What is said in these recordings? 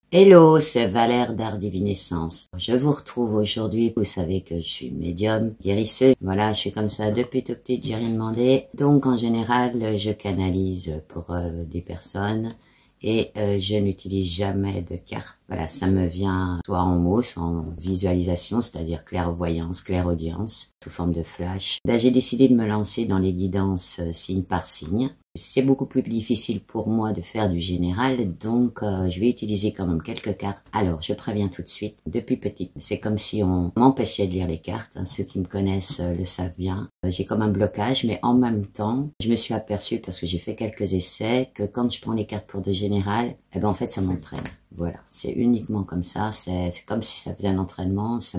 Hello, c'est Valère d'Art Divinescence. Je vous retrouve aujourd'hui. Vous savez que je suis médium, guérisseuse. Voilà, je suis comme ça depuis tout petit, j'ai rien demandé. Donc en général, je canalise pour des personnes et je n'utilise jamais de carte. Voilà, ça me vient soit en mots, soit en visualisation, c'est-à-dire clairvoyance, clairaudience, sous forme de flash. J'ai décidé de me lancer dans les guidances signe par signe. C'est beaucoup plus difficile pour moi de faire du général, donc je vais utiliser quand même quelques cartes. Alors, je préviens tout de suite, depuis petite, c'est comme si on m'empêchait de lire les cartes. Ceux qui me connaissent le savent bien. J'ai comme un blocage, mais en même temps, je me suis aperçue, parce que j'ai fait quelques essais, que quand je prends les cartes pour de général, eh ben en fait, ça m'entraîne. Voilà, c'est uniquement comme ça, c'est comme si ça faisait un entraînement, ça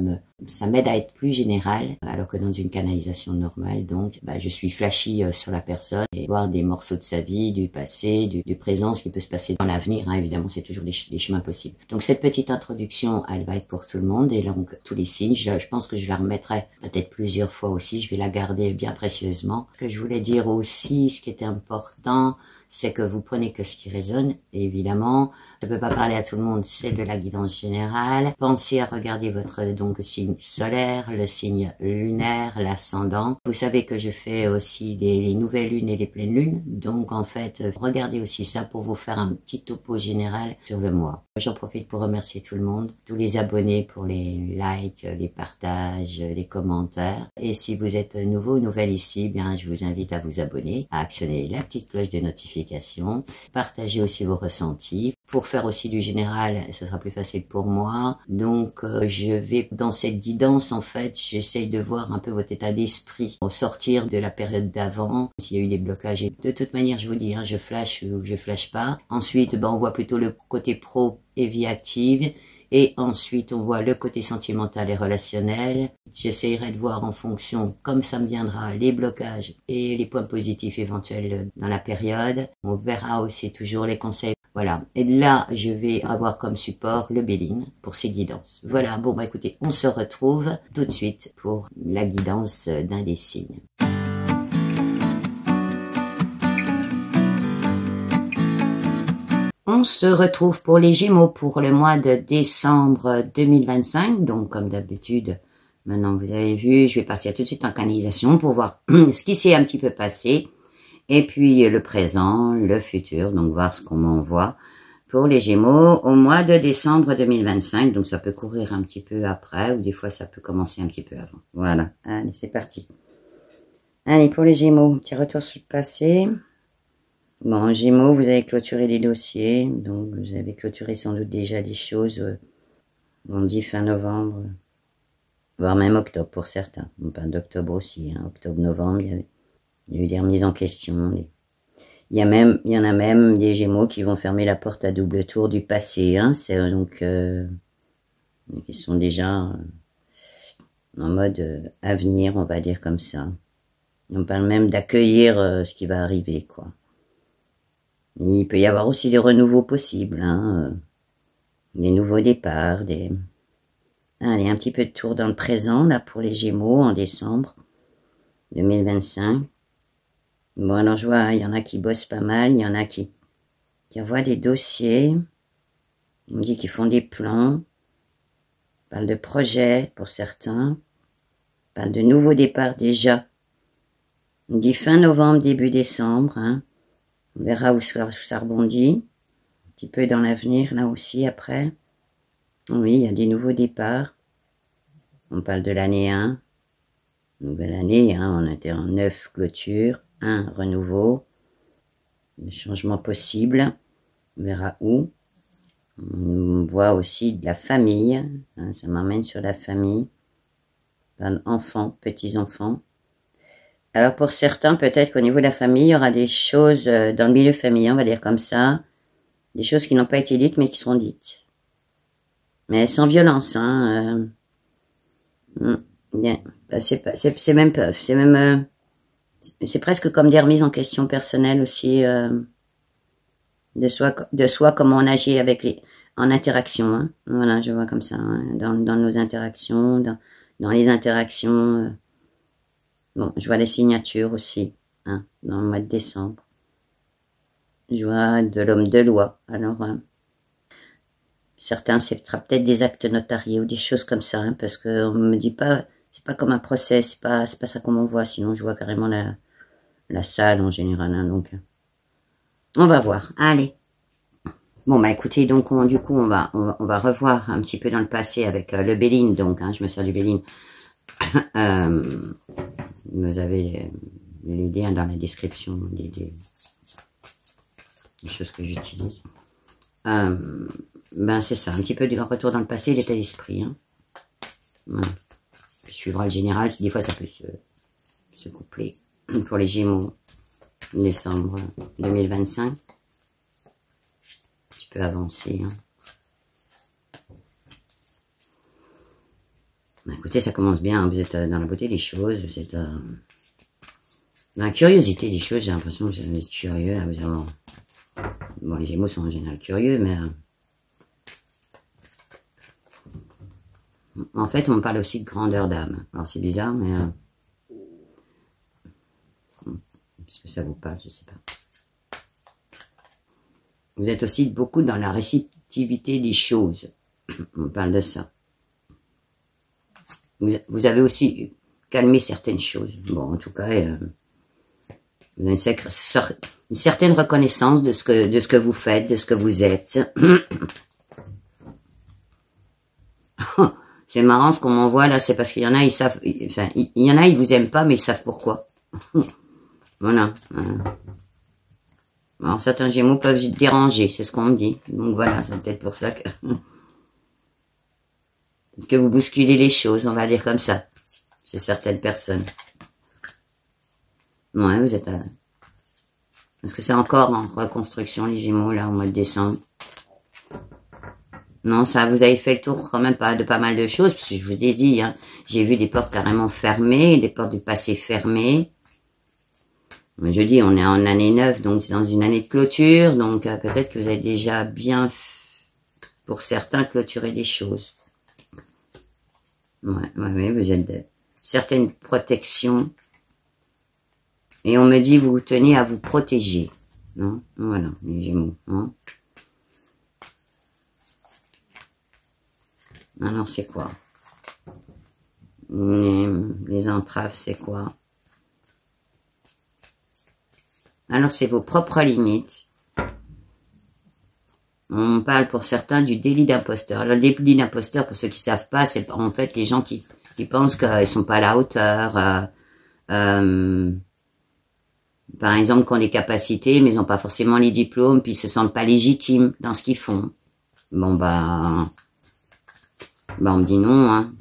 m'aide à être plus général, alors que dans une canalisation normale, donc, je suis flashy sur la personne et voir des morceaux de sa vie, du passé, du présent, ce qui peut se passer dans l'avenir, évidemment, c'est toujours des chemins possibles. Donc cette petite introduction, elle va être pour tout le monde, et donc tous les signes, je pense que je la remettrai peut-être plusieurs fois aussi, je vais la garder bien précieusement. Ce que je voulais dire aussi, ce qui était important, c'est que vous prenez que ce qui résonne, et évidemment, ça peut pas parler à tout le monde, c'est de la guidance générale. Pensez à regarder votre signe solaire, le signe lunaire, l'ascendant. Vous savez que je fais aussi les nouvelles lunes et les pleines lunes, donc en fait, regardez aussi ça pour vous faire un petit topo général sur le mois. J'en profite pour remercier tout le monde, tous les abonnés pour les likes, les partages, les commentaires. Et si vous êtes nouveau ou nouvelle ici, bien, je vous invite à vous abonner, à actionner la petite cloche de notification. Partagez aussi vos ressentis. Pour faire aussi du général, ce sera plus facile pour moi. Donc, je vais, dans cette guidance, en fait, j'essaye de voir un peu votre état d'esprit au sortir de la période d'avant. S'il y a eu des blocages, et de toute manière, je vous dis, je flash ou je flash pas. Ensuite, on voit plutôt le côté pro et vie active. Et ensuite, on voit le côté sentimental et relationnel. J'essayerai de voir en fonction, comme ça me viendra, les blocages et les points positifs éventuels dans la période. On verra aussi toujours les conseils. Voilà. Et là, je vais avoir comme support le Béline pour ces guidances. Voilà. Bon, écoutez, on se retrouve tout de suite pour la guidance d'un des signes. On se retrouve pour les Gémeaux pour le mois de décembre 2025. Donc, comme d'habitude, maintenant vous avez vu, je vais partir tout de suite en canalisation pour voir ce qui s'est un petit peu passé. Et puis le présent, le futur, donc voir ce qu'on m'envoie pour les Gémeaux au mois de décembre 2025. Donc, ça peut courir un petit peu après ou des fois, ça peut commencer un petit peu avant. Voilà. Allez, c'est parti. Allez, pour les Gémeaux, petit retour sur le passé. Bon, en Gémeaux, vous avez clôturé les dossiers, donc vous avez clôturé sans doute déjà des choses, on dit fin novembre, voire même octobre pour certains. On parle d'octobre aussi, octobre-novembre, il y a eu des remises en question. Il y en a même des Gémeaux qui vont fermer la porte à double tour du passé, c'est donc qui sont déjà en mode avenir, on va dire comme ça. On parle même d'accueillir ce qui va arriver, quoi. Il peut y avoir aussi des renouveaux possibles, des nouveaux départs, Allez, un petit peu de tour dans le présent, là, pour les Gémeaux, en décembre 2025. Bon, alors, je vois, il y en a qui bossent pas mal, il y en a qui envoient des dossiers, on me dit qu'ils font des plans, on parle de projets pour certains, on parle de nouveaux départs déjà. On me dit fin novembre, début décembre, On verra où ça rebondit. Un petit peu dans l'avenir, là aussi, après. Oui, il y a des nouveaux départs. On parle de l'année 1. Nouvelle année, on était en 9 clôtures. 1 renouveau. Le changement possible. On verra où. On voit aussi de la famille. Ça m'emmène sur la famille. Enfants, petits-enfants. Alors pour certains, peut-être qu'au niveau de la famille, il y aura des choses dans le milieu familial, on va dire comme ça, des choses qui n'ont pas été dites mais qui seront dites. Mais sans violence, Bien. C'est presque comme des remises en question personnelles aussi de soi comment on agit en interaction. Voilà, je vois comme ça, dans nos interactions, dans les interactions. Bon, je vois les signatures aussi, dans le mois de décembre. Je vois de l'homme de loi. Alors, Certains, c'est peut-être des actes notariés ou des choses comme ça, hein, parce qu'on me dit pas, c'est pas comme un procès, c'est pas ça qu'on voit, sinon je vois carrément la salle en général, hein, donc on va voir. Allez. Bon bah écoutez, donc du coup on va revoir un petit peu dans le passé avec le Béline, donc hein, je me sers du Béline. Vous avez les liens dans la description des choses que j'utilise. Ben c'est ça, un petit peu du retour dans le passé, l'état d'esprit. Hein. Voilà. Suivra le général, des fois ça peut se coupler. Pour les Gémeaux, décembre 2025. Un petit peu avancé. Hein. Ben, écoutez, ça commence bien, hein. Vous êtes dans la beauté des choses, vous êtes dans la curiosité des choses, j'ai l'impression que vous êtes curieux. Là, vous avez... Bon, les Gémeaux sont en général curieux, mais... En fait, on me parle aussi de grandeur d'âme. Alors, c'est bizarre, mais... Est-ce que ça vous passe? Je sais pas. Vous êtes aussi beaucoup dans la réceptivité des choses. On parle de ça. Vous avez aussi calmé certaines choses. Bon, en tout cas, vous avez une certaine reconnaissance de ce que vous faites, de ce que vous êtes. C'est marrant ce qu'on m'envoie là, c'est parce qu'il y en a, ils savent, enfin, il y en a, ils vous aiment pas, mais ils savent pourquoi. Voilà. Alors, certains Gémeaux peuvent déranger, c'est ce qu'on me dit. Donc voilà, c'est peut-être pour ça que vous bousculez les choses, on va dire comme ça. Chez certaines personnes. Ouais, vous êtes... Est-ce que c'est encore en reconstruction, les Gémeaux, là, au mois de décembre? Non, ça, vous avez fait le tour quand même de pas mal de choses, parce que je vous ai dit, hein, j'ai vu des portes carrément fermées, des portes du passé fermées. Je dis, on est en année 9, donc c'est dans une année de clôture, donc peut-être que vous avez déjà bien, pour certains, clôturé des choses. Ouais, vous êtes de certaines protections. Et on me dit, vous tenez à vous protéger. Non? Voilà, les Gémeaux. Hein? Alors, c'est quoi? Les entraves, c'est quoi? Alors, c'est vos propres limites. On parle pour certains du délit d'imposteur. Le délit d'imposteur, pour ceux qui savent pas, c'est en fait les gens qui pensent qu'ils sont pas à la hauteur. Par exemple, qui ont des capacités, mais ils n'ont pas forcément les diplômes, puis ils se sentent pas légitimes dans ce qu'ils font. Bon, on me dit non, hein.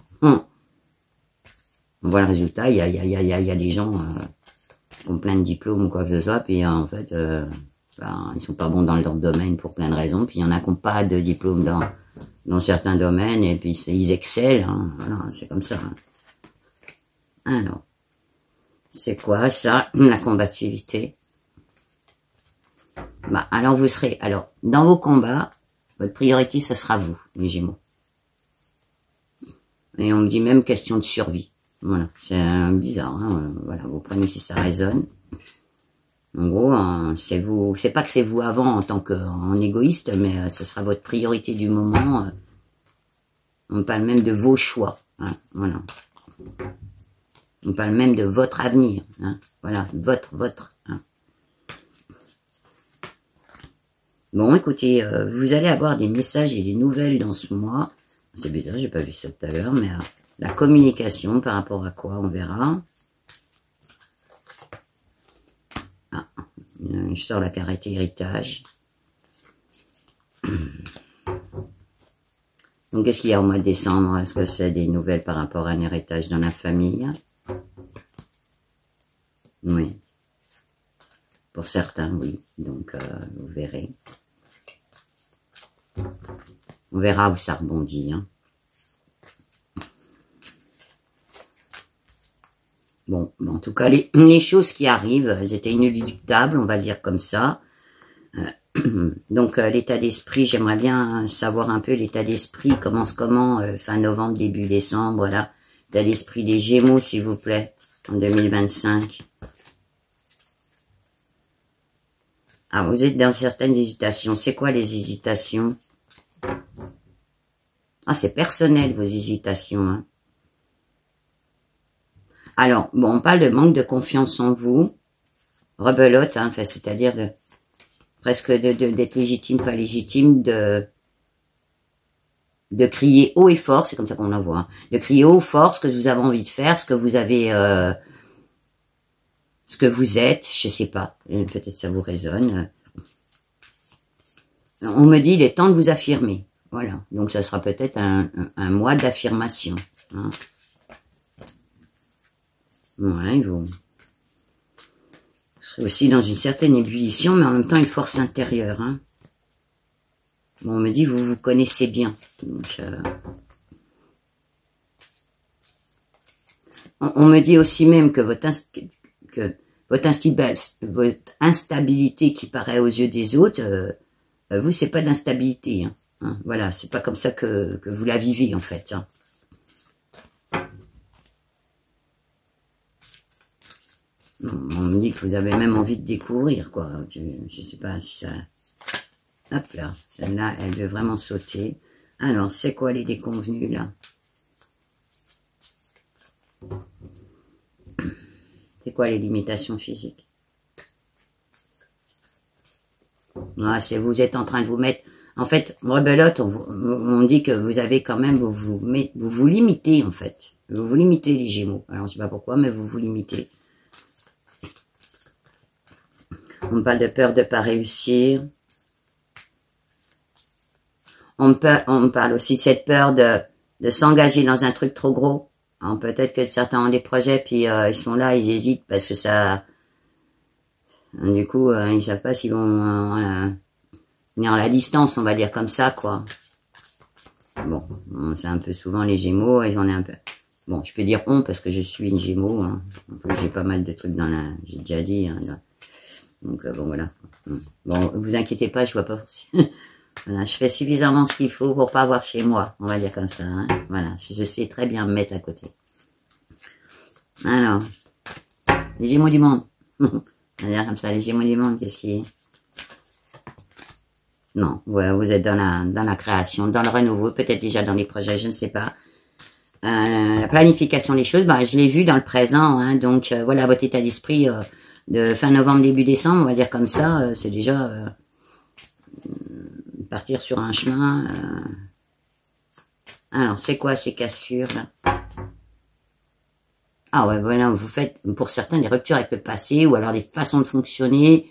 On voit le résultat, il y a des gens qui ont plein de diplômes ou quoi que ce soit, puis en fait, ils sont pas bons dans leur domaine pour plein de raisons, puis il y en a qui n'ont pas de diplôme dans certains domaines, et puis ils excellent, hein. Voilà, c'est comme ça. Hein. Alors, c'est quoi ça, la combativité? Alors vous serez, dans vos combats, votre priorité, ce sera vous, les Gémeaux. Et on me dit même question de survie. Voilà, c'est bizarre, hein, voilà, vous prenez si ça résonne. En gros, c'est vous, c'est pas que c'est vous avant en tant qu'en égoïste, mais ce sera votre priorité du moment. On parle même de vos choix, hein, voilà. On parle même de votre avenir, hein, voilà, votre. Hein. Bon, écoutez, vous allez avoir des messages et des nouvelles dans ce mois. C'est bizarre, j'ai pas vu ça tout à l'heure, mais la communication, par rapport à quoi, on verra. Je sors la carrette héritage. Donc, qu'est-ce qu'il y a au mois de décembre? Est-ce que c'est des nouvelles par rapport à un héritage dans la famille? Oui. Pour certains, oui. Donc, vous verrez. On verra où ça rebondit. Hein. Bon, en tout cas, les choses qui arrivent, elles étaient inéluctables, on va le dire comme ça. Donc, l'état d'esprit, j'aimerais bien savoir un peu l'état d'esprit, commence comment, fin novembre, début décembre, là. L'état d'esprit des Gémeaux, s'il vous plaît, en 2025. Ah, vous êtes dans certaines hésitations. C'est quoi les hésitations? Ah, c'est personnel, vos hésitations. Hein. Alors, bon, on parle de manque de confiance en vous. Rebelote, hein, c'est-à-dire presque d'être légitime, pas légitime, de crier haut et fort, c'est comme ça qu'on la voit, hein, de crier haut et fort ce que vous avez envie de faire, ce que vous avez, ce que vous êtes, je sais pas, peut-être ça vous résonne. On me dit, il est temps de vous affirmer. Voilà, donc ça sera peut-être un mois d'affirmation. Hein. Ouais, vous serez aussi dans une certaine ébullition, mais en même temps une force intérieure. Hein. Bon, on me dit, vous vous connaissez bien. Donc, on me dit aussi même que votre instabilité qui paraît aux yeux des autres, vous, c'est pas de l'instabilité. Hein. Hein, voilà, c'est pas comme ça que vous la vivez, en fait. Hein. On me dit que vous avez même envie de découvrir, quoi. Je sais pas si ça... Hop là, celle-là, elle veut vraiment sauter. Alors, c'est quoi les déconvenus, là? C'est quoi les limitations physiques? Ah, c'est vous êtes en train de vous mettre... En fait, rebelote, on dit que vous avez quand même... Vous vous limitez, en fait. Vous vous limitez, les Gémeaux. Alors, je sais pas pourquoi, mais vous vous limitez. On me parle de peur de ne pas réussir. On me parle aussi de cette peur de s'engager dans un truc trop gros. Peut-être que certains ont des projets, puis ils sont là, ils hésitent parce que ça... Du coup, ils savent pas s'ils vont venir à la distance, on va dire comme ça, quoi. Bon, c'est un peu souvent les Gémeaux, ils en ont un peu... Bon, je peux dire on parce que je suis une Gémeaux. Hein. En plus, j'ai pas mal de trucs dans la... J'ai déjà dit. Hein, là. Donc, bon, voilà. Bon, vous inquiétez pas, je vois pas... Voilà, je fais suffisamment ce qu'il faut pour pas avoir chez moi, on va dire comme ça. Hein. Voilà, je sais très bien me mettre à côté. Alors, les Gémeaux du monde. On va dire comme ça, les Gémeaux du monde, qu'est-ce qui est? Non, ouais, vous êtes dans la création, dans le renouveau, peut-être déjà dans les projets, je ne sais pas. La planification des choses, bah, je l'ai vu dans le présent. Hein, donc, voilà, votre état d'esprit de fin novembre, début décembre, on va dire comme ça, c'est déjà... partir sur un chemin. Alors, c'est quoi ces cassures là? Ah ouais, voilà, vous faites pour certains des ruptures avec le passé ou alors des façons de fonctionner.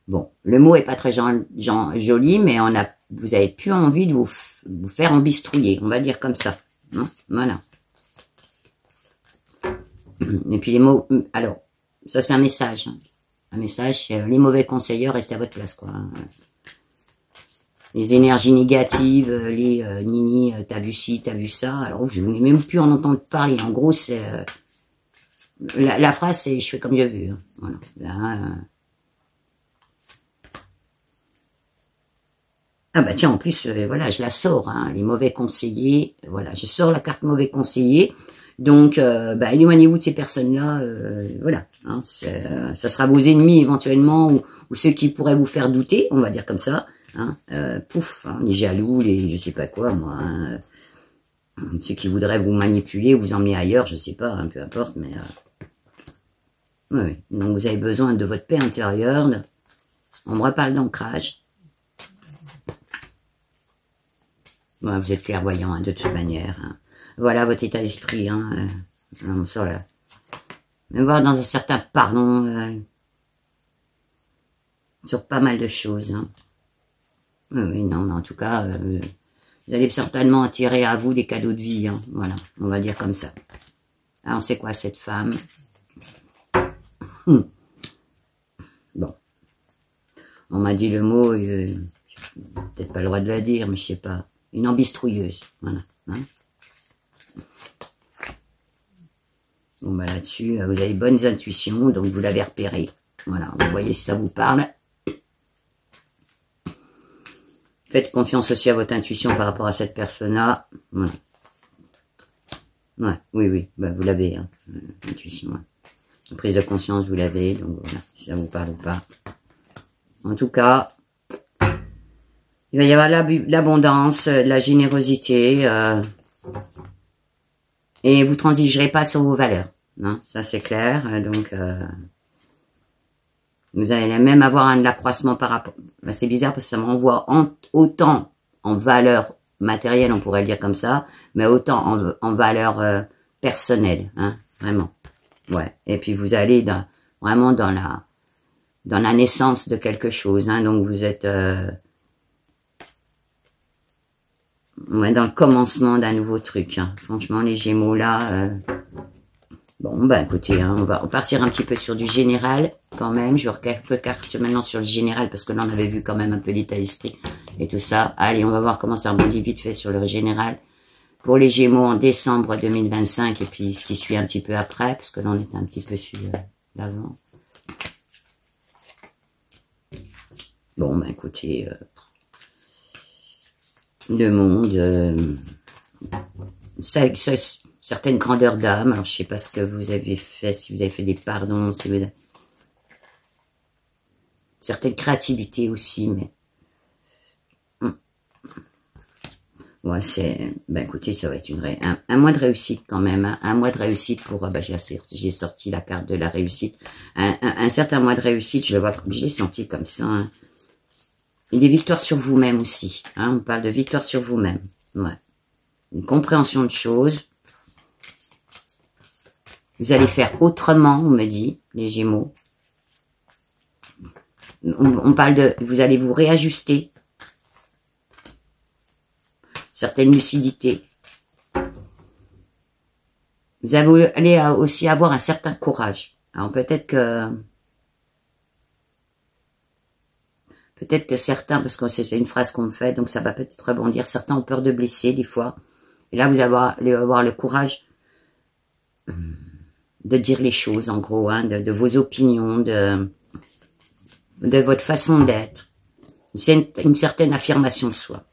Bon, le mot est pas très joli, mais vous avez plus envie de vous faire embistrouiller, on va dire comme ça. Hein, voilà. Et puis les mots, alors, ça c'est un message. Hein. Un message, c'est les mauvais conseillers, restez à votre place, quoi. Les énergies négatives, les nini, t'as vu ci, t'as vu ça. Alors, je voulais même plus en entendre parler. En gros, c'est... la phrase, c'est « je fais comme j'ai vu ». Hein. Voilà. Là, ah bah tiens, en plus, voilà, je la sors, hein, les mauvais conseillers. Voilà, je sors la carte mauvais conseiller. Donc, bah, éloignez-vous de ces personnes-là, voilà. Hein, ça sera vos ennemis éventuellement, ou ceux qui pourraient vous faire douter, on va dire comme ça. Hein, pouf, hein, les jaloux, les je sais pas quoi, moi. Hein, ceux qui voudraient vous manipuler, vous emmener ailleurs, je sais pas, hein, peu importe, mais... oui, donc vous avez besoin de votre paix intérieure. On me reparle d'ancrage. Bon, vous êtes clairvoyant, hein, de toute manière, hein. Voilà votre état d'esprit, hein. On sort là. Mais voir dans un certain pardon sur pas mal de choses. Hein. Oui, non, mais en tout cas, vous allez certainement attirer à vous des cadeaux de vie. Hein. Voilà, on va dire comme ça. Alors, c'est quoi cette femme? Bon. On m'a dit le mot, peut-être pas le droit de le dire, mais je sais pas. Une embistrouilleuse. Voilà. Hein. Bon, bah là-dessus, vous avez bonnes intuitions, donc vous l'avez repéré. Voilà, vous voyez si ça vous parle. Faites confiance aussi à votre intuition par rapport à cette personne-là. Voilà. Ouais, oui, bah, vous l'avez, hein, intuition. Ouais. La prise de conscience, vous l'avez, donc voilà, si ça vous parle ou pas. En tout cas, Il va y avoir l'abondance, la générosité, et vous transigerez pas sur vos valeurs. Non, ça c'est clair. Donc, vous allez même avoir un accroissement par rapport... Ben, c'est bizarre parce que ça me renvoie autant en valeur matérielle, on pourrait le dire comme ça, mais autant en valeur personnelle, hein, vraiment. Ouais. Et puis vous allez vraiment dans la naissance de quelque chose, hein, donc vous êtes ouais, dans le commencement d'un nouveau truc. Hein. Franchement, les Gémeaux là... Bon, ben écoutez, hein, on va partir un petit peu sur du général quand même. Je regarde quelques cartes maintenant sur le général parce que là on avait vu quand même un peu l'état d'esprit et tout ça. Allez, on va voir comment ça rebondit vite fait sur le général. Pour les Gémeaux en décembre 2025 et puis ce qui suit un petit peu après, parce que là on est un petit peu sur l'avant. Bon, ben écoutez, le monde, certaines grandeurs d'âme. Alors, je sais pas ce que vous avez fait, si vous avez fait des pardons, si vous avez... Certaines créativités aussi, mais... Ouais, c'est... Ben, écoutez, ça va être un mois de réussite quand même. Hein. Un mois de réussite pour... Ben, j'ai sorti la carte de la réussite. Un certain mois de réussite, je le vois comme... Je l'ai senti comme ça. Hein. Et des victoires sur vous-même aussi. Hein. On parle de victoires sur vous-même. Ouais. Une compréhension de choses. Vous allez faire autrement, on me dit, les Gémeaux. On parle de... Vous allez vous réajuster. Certaines lucidités. Vous allez aussi avoir un certain courage. Alors peut-être que certains, parce que c'est une phrase qu'on me fait, donc ça va peut-être rebondir, certains ont peur de blesser des fois. Et là, vous allez avoir le courage de dire les choses, en gros, hein, de vos opinions, de votre façon d'être. C'est une certaine affirmation de soi.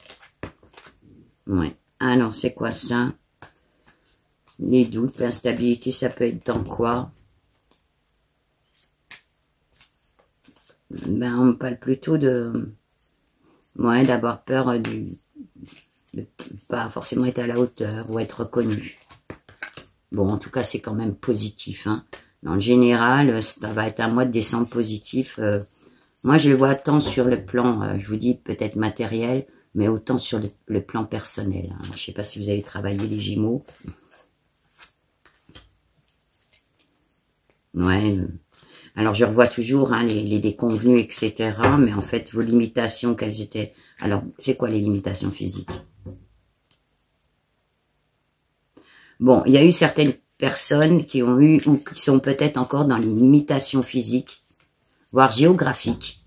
Ouais. Ah non, c'est quoi ça? Les doutes, l'instabilité, ça peut être dans quoi? Ben, on parle plutôt de... Ouais, d'avoir peur de pas forcément être à la hauteur ou être reconnu. Bon, en tout cas, c'est quand même positif. Hein. En général, ça va être un mois de décembre positif. Moi, je le vois tant sur le plan, je vous dis peut-être matériel, mais autant sur le plan personnel. Hein. Je ne sais pas si vous avez travaillé les Gémeaux. Ouais. Alors, je revois toujours hein, les déconvenus, etc. Mais en fait, vos limitations, quelles étaient... Alors, c'est quoi les limitations physiques? Bon, il y a eu certaines personnes qui ont eu, ou qui sont peut-être encore dans les limitations physiques, voire géographiques.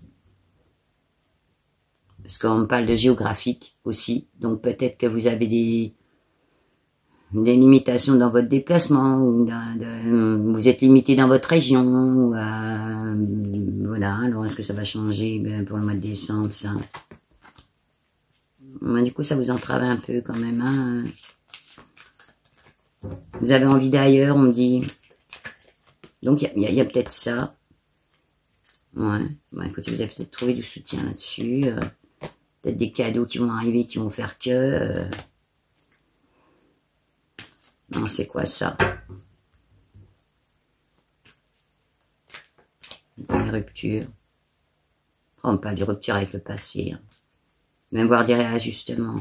Parce qu'on parle de géographique aussi. Donc, peut-être que vous avez des limitations dans votre déplacement, ou vous êtes limité dans votre région, ou voilà, alors est-ce que ça va changer pour le mois de décembre, ça? Du coup, ça vous entrave un peu quand même, hein? Vous avez envie d'ailleurs, on me dit. Donc, il y a peut-être ça. Ouais, écoutez, vous avez peut-être trouvé du soutien là-dessus. Peut-être des cadeaux qui vont arriver, qui vont faire que... Non, c'est quoi ça? Des ruptures. Oh, on parle de rupture avec le passé. Hein. Même voir des réajustements.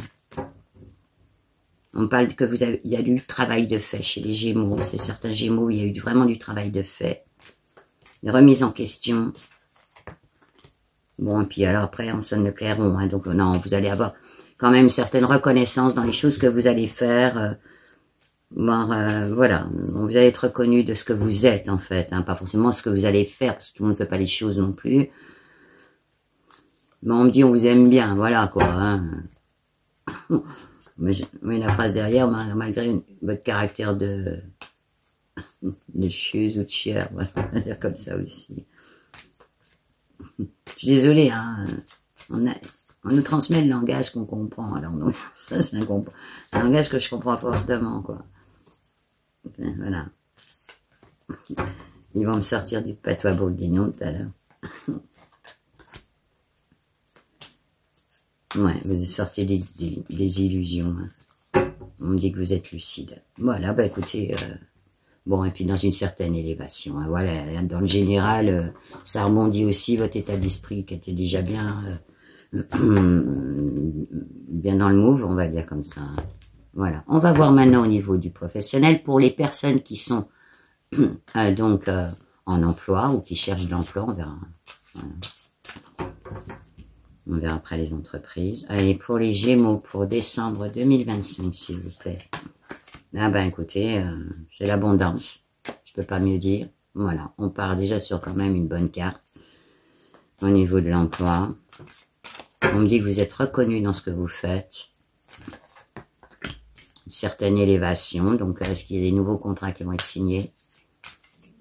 On parle que il y a du travail de fait chez les Gémeaux. C'est certains Gémeaux, il y a eu vraiment du travail de fait. Des remises en question. Bon, et puis alors après, on sonne le clairon. Hein, donc non, vous allez avoir quand même une certaine reconnaissance dans les choses que vous allez faire. Voilà, vous allez être reconnu de ce que vous êtes en fait, hein, pas forcément ce que vous allez faire, parce que tout le monde ne fait pas les choses non plus. Mais on me dit on vous aime bien, voilà quoi. Hein. Mais la phrase derrière, malgré votre caractère de chieuse ou de chieur, voilà, on va dire comme ça aussi. Je suis désolée, hein, on nous transmet le langage qu'on comprend, alors donc, ça c'est un langage que je comprends fortement, quoi. Voilà. Ils vont me sortir du patois bourguignon tout à l'heure. Ouais, vous êtes sorti des illusions. Hein. On me dit que vous êtes lucide. Voilà, bah écoutez, bon, et puis dans une certaine élévation. Hein, voilà, dans le général, ça rebondit aussi votre état d'esprit qui était déjà bien, bien dans le move, on va dire comme ça. Hein. Voilà, on va voir maintenant au niveau du professionnel pour les personnes qui sont donc en emploi ou qui cherchent de l'emploi, on verra. Voilà. On verra après les entreprises. Allez, pour les Gémeaux, pour décembre 2025, s'il vous plaît. Ah ben écoutez, c'est l'abondance. Je peux pas mieux dire. Voilà, on part déjà sur quand même une bonne carte au niveau de l'emploi. On me dit que vous êtes reconnu dans ce que vous faites. Une certaine élévation. Donc, est-ce qu'il y a des nouveaux contrats qui vont être signés?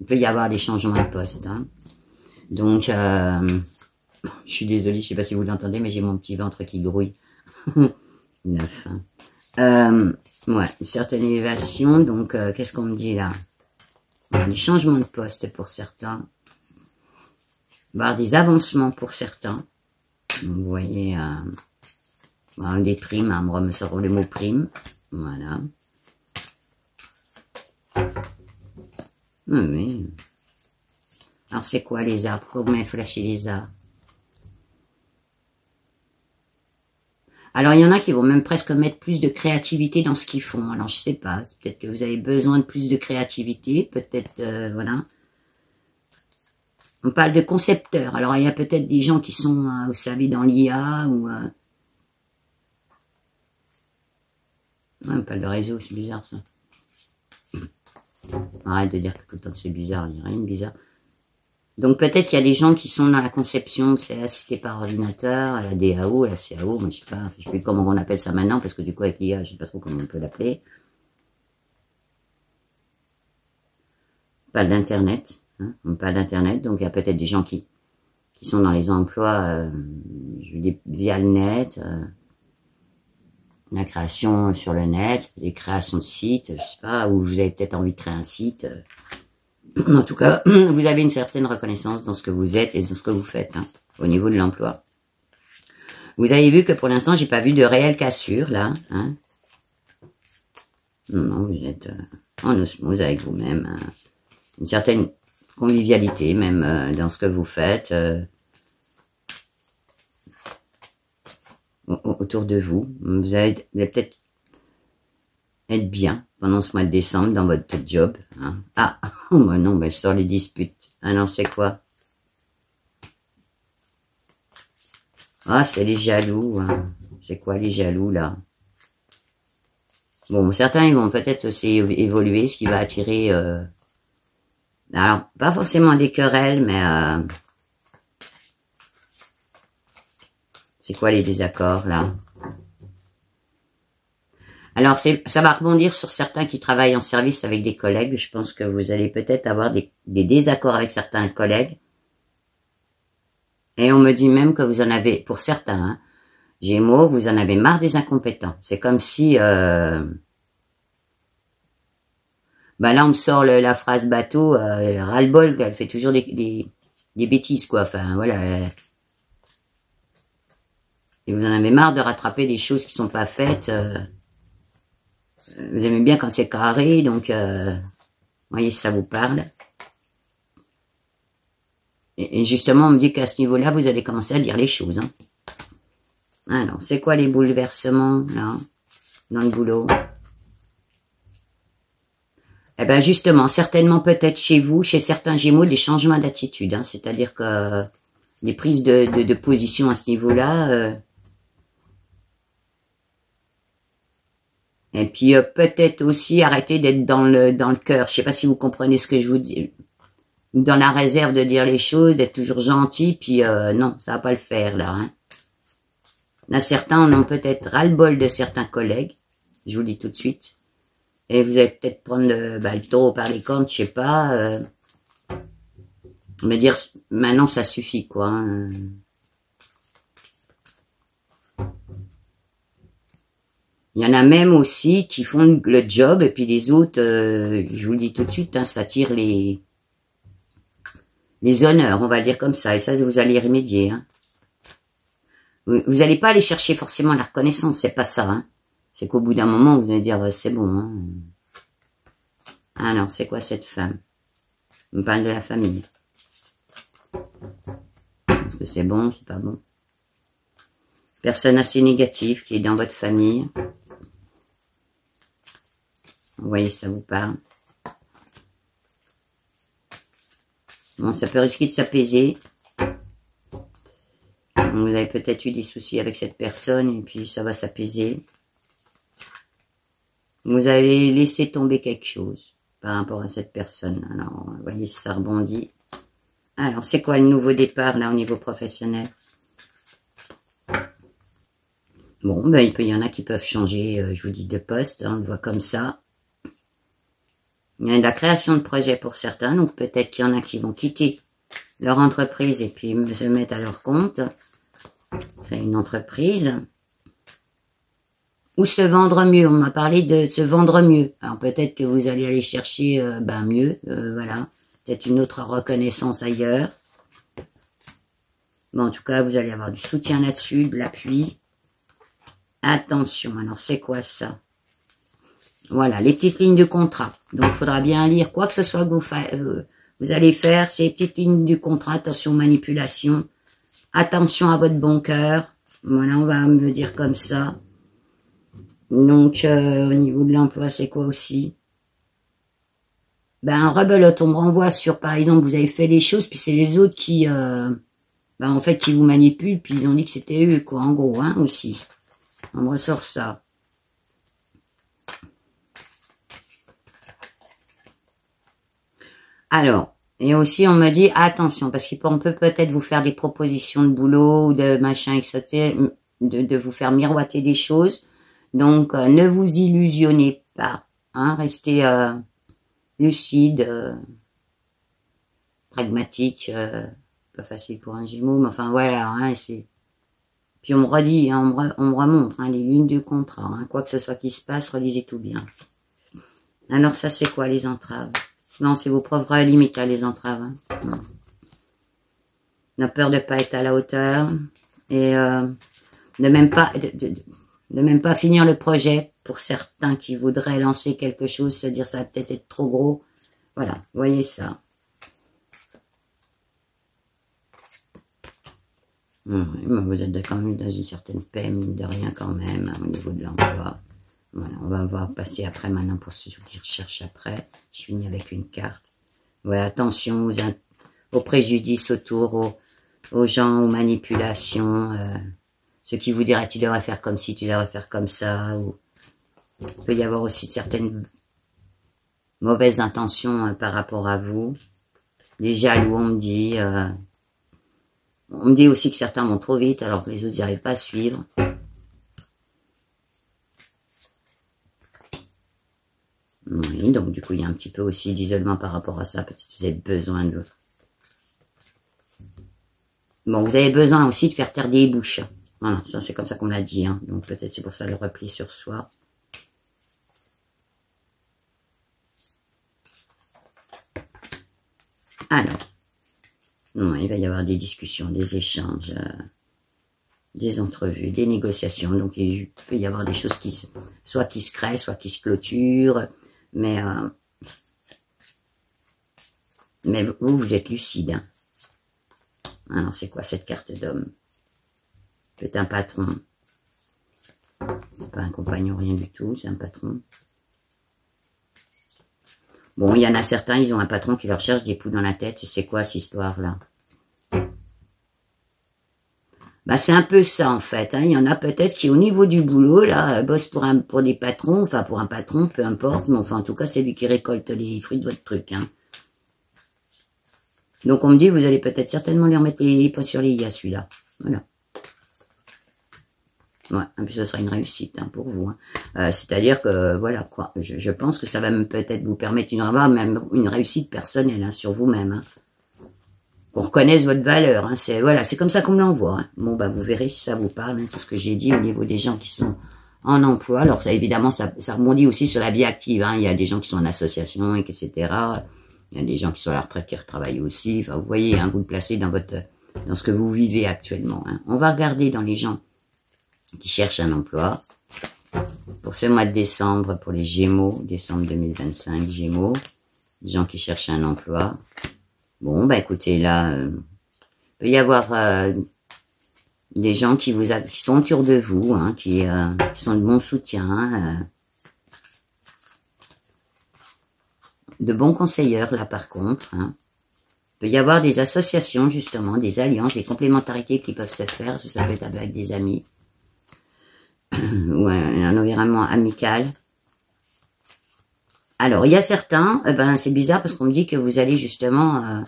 Il peut y avoir des changements de poste. Hein. Donc, je suis désolée, je sais pas si vous l'entendez, mais j'ai mon petit ventre qui grouille. 9. Hein. Ouais, une certaine élévation. Donc, qu'est-ce qu'on me dit là? Voilà, des changements de poste pour certains. Il va y avoir des avancements pour certains. Donc, vous voyez, des primes. Hein, moi, me sort le mot prime. Voilà. Oui. Alors, c'est quoi les arts? Pourquoi vous m'avez flashé les arts? Alors, il y en a qui vont même presque mettre plus de créativité dans ce qu'ils font. Alors, je sais pas. Peut-être que vous avez besoin de plus de créativité. Peut-être, voilà. On parle de concepteurs. Alors, il y a peut-être des gens qui sont, vous savez, dans l'IA ou... Ouais, on parle de réseau, c'est bizarre, ça. Arrête de dire que tout le temps que c'est bizarre. Il n'y a rien de bizarre. Donc, peut-être qu'il y a des gens qui sont dans la conception, c'est assisté par ordinateur, la DAO, la CAO, mais je sais plus comment on appelle ça maintenant, parce que du coup, avec l'IA, je sais pas trop comment on peut l'appeler. On parle d'Internet, hein, on parle d'Internet, donc il y a peut-être des gens qui sont dans les emplois, je dis, via le net, la création sur le net, les créations de sites, je sais pas, ou vous avez peut-être envie de créer un site. En tout cas, vous avez une certaine reconnaissance dans ce que vous êtes et dans ce que vous faites, hein, au niveau de l'emploi. Vous avez vu que pour l'instant, j'ai pas vu de réelle cassure, là. Hein. Non, vous êtes en osmose avec vous-même. Hein. Une certaine convivialité, même dans ce que vous faites. Autour de vous. Vous allez peut-être être bien pendant ce mois de décembre dans votre job. Hein. Ah, oh, bah non, bah je sors les disputes. Ah non, c'est quoi? Ah, c'est les jaloux. Hein. C'est quoi les jaloux, là? Bon, certains, ils vont peut-être aussi évoluer, ce qui va attirer... alors, pas forcément des querelles, mais... c'est quoi les désaccords, là? Alors, ça va rebondir sur certains qui travaillent en service avec des collègues. Je pense que vous allez peut-être avoir des désaccords avec certains collègues. Et on me dit même que vous en avez, pour certains, hein, Gémeaux, vous en avez marre des incompétents. C'est comme si... ben là, on me sort la phrase bateau, ras-le-bol, elle fait toujours des bêtises, quoi. Enfin, voilà. Et vous en avez marre de rattraper des choses qui sont pas faites. Vous aimez bien quand c'est carré, donc... voyez si ça vous parle. Et justement, on me dit qu'à ce niveau-là, vous allez commencer à dire les choses. Hein. Alors, c'est quoi les bouleversements, là, dans le boulot? Eh ben justement, certainement peut-être chez vous, chez certains Gémeaux, des changements d'attitude. Hein, c'est-à-dire que des prises de position à ce niveau-là... Et puis peut-être aussi arrêter d'être dans le cœur. Je sais pas si vous comprenez ce que je vous dis. Dans la réserve de dire les choses, d'être toujours gentil, puis non, ça va pas le faire là. Hein. Là, certains en ont peut-être ras-le-bol de certains collègues. Je vous le dis tout de suite. Et vous allez peut-être prendre le taureau par les cornes, je sais pas. Me dire maintenant ça suffit quoi. Hein. Il y en a même aussi qui font le job et puis les autres, je vous le dis tout de suite, hein, ça tire les honneurs, on va le dire comme ça. Et ça, vous allez y remédier. Hein. Vous allez pas aller chercher forcément la reconnaissance, c'est pas ça. Hein. C'est qu'au bout d'un moment, vous allez dire, c'est bon. Hein. Alors, c'est quoi cette femme? On parle de la famille. Est-ce que c'est bon, c'est pas bon? Personne assez négative qui est dans votre famille. Vous voyez, ça vous parle. Bon, ça peut risquer de s'apaiser. Vous avez peut-être eu des soucis avec cette personne et puis ça va s'apaiser. Vous allez laisser tomber quelque chose par rapport à cette personne. Alors, vous voyez si ça rebondit. Alors, c'est quoi le nouveau départ là au niveau professionnel? Bon, ben, il y en a qui peuvent changer, je vous dis, de poste. Hein, on le voit comme ça. Il y a de la création de projets pour certains. Donc, peut-être qu'il y en a qui vont quitter leur entreprise et puis se mettre à leur compte. Créer une entreprise. Ou se vendre mieux. On m'a parlé de se vendre mieux. Alors, peut-être que vous allez aller chercher mieux. Voilà. Peut-être une autre reconnaissance ailleurs. Bon, en tout cas, vous allez avoir du soutien là-dessus, de l'appui. Attention, alors c'est quoi ça? Voilà, les petites lignes du contrat. Donc, il faudra bien lire quoi que ce soit que vous allez faire. Ces petites lignes du contrat, attention manipulation. Attention à votre bon cœur. Voilà, on va me le dire comme ça. Donc, au niveau de l'emploi, c'est quoi aussi? Ben, rebelote, on me renvoie sur, par exemple, vous avez fait les choses, puis c'est les autres qui, en fait, qui vous manipulent, puis ils ont dit que c'était eux, quoi, en gros, hein, aussi. On me ressort ça. Alors, et aussi, on me dit, attention, parce qu'on peut peut-être vous faire des propositions de boulot, ou de machin, etc., de vous faire miroiter des choses. Donc, ne vous illusionnez pas, hein, restez lucide, pragmatique, pas facile pour un Gémeaux, mais enfin, voilà, hein, c'est... Puis on me redit, hein, on me remontre hein, les lignes du contrat. Hein, quoi que ce soit qui se passe, relisez tout bien. Alors ça, c'est quoi les entraves? Non, c'est vos propres limites, là, les entraves. Hein. On a peur de ne pas être à la hauteur. Et de même pas finir le projet. Pour certains qui voudraient lancer quelque chose, se dire ça va peut-être être trop gros. Voilà, vous voyez ça. Vous êtes quand même dans une certaine paix, mine de rien quand même, hein, au niveau de l'emploi. Voilà, on va voir passer après maintenant pour ceux qui recherchent après. Je finis avec une carte. Ouais, attention aux préjudices autour, aux gens, aux manipulations. Ceux qui vous diraient tu devrais faire comme ci, tu devrais faire comme ça. Ou... Il peut y avoir aussi certaines mauvaises intentions par rapport à vous. Des jaloux, on me dit... On me dit aussi que certains vont trop vite alors que les autres n'y arrivent pas à suivre. Oui, donc du coup, il y a un petit peu aussi d'isolement par rapport à ça. Peut-être que vous avez besoin de... Bon, vous avez besoin aussi de faire taire des bouches. Voilà, ça c'est comme ça qu'on l'a dit. Hein. Donc peut-être c'est pour ça le repli sur soi. Alors... Non, il va y avoir des discussions, des échanges, des entrevues, des négociations. Donc, il peut y avoir des choses qui soit qui se créent, soit qui se clôturent. Mais vous êtes lucide. Hein. Alors, c'est quoi cette carte d'homme? C'est un patron. C'est pas un compagnon, rien du tout. C'est un patron. Bon, il y en a certains, ils ont un patron qui leur cherche des poux dans la tête. Et c'est quoi cette histoire-là? Bah, c'est un peu ça, en fait. Hein. Il y en a peut-être qui, au niveau du boulot, là, bossent pour des patrons. Enfin, pour un patron, peu importe. Mais enfin, en tout cas, c'est lui qui récolte les fruits de votre truc. Hein. Donc, on me dit, vous allez peut-être certainement lui remettre les points sur les i à celui-là. Voilà. Ouais, en plus, ce sera une réussite hein, pour vous. Hein. C'est-à-dire que, voilà, quoi. Je pense que ça va peut-être vous permettre même une réussite personnelle hein, sur vous-même. Hein. Qu'on reconnaisse votre valeur. Hein. C'est comme ça qu'on me l'envoie. Hein. Bon, bah, vous verrez si ça vous parle, hein, tout ce que j'ai dit au niveau des gens qui sont en emploi. Alors, ça, évidemment, ça rebondit aussi sur la vie active. Hein. Il y a des gens qui sont en association, etc. Il y a des gens qui sont à la retraite qui retravaillent aussi. Enfin, vous voyez, hein, vous le placez dans votre dans ce que vous vivez actuellement. Hein. On va regarder dans les gens qui cherchent un emploi. Pour ce mois de décembre, pour les Gémeaux, décembre 2025, Gémeaux, les gens qui cherchent un emploi. Bon, bah écoutez, là, il peut y avoir des gens qui sont autour de vous, hein, qui sont de bons soutiens, de bons conseilleurs, là, par contre. Hein. Il peut y avoir des associations, justement, des alliances, des complémentarités qui peuvent se faire, ça peut être avec des amis, ou un environnement amical. Alors, il y a certains, c'est bizarre parce qu'on me dit que vous allez justement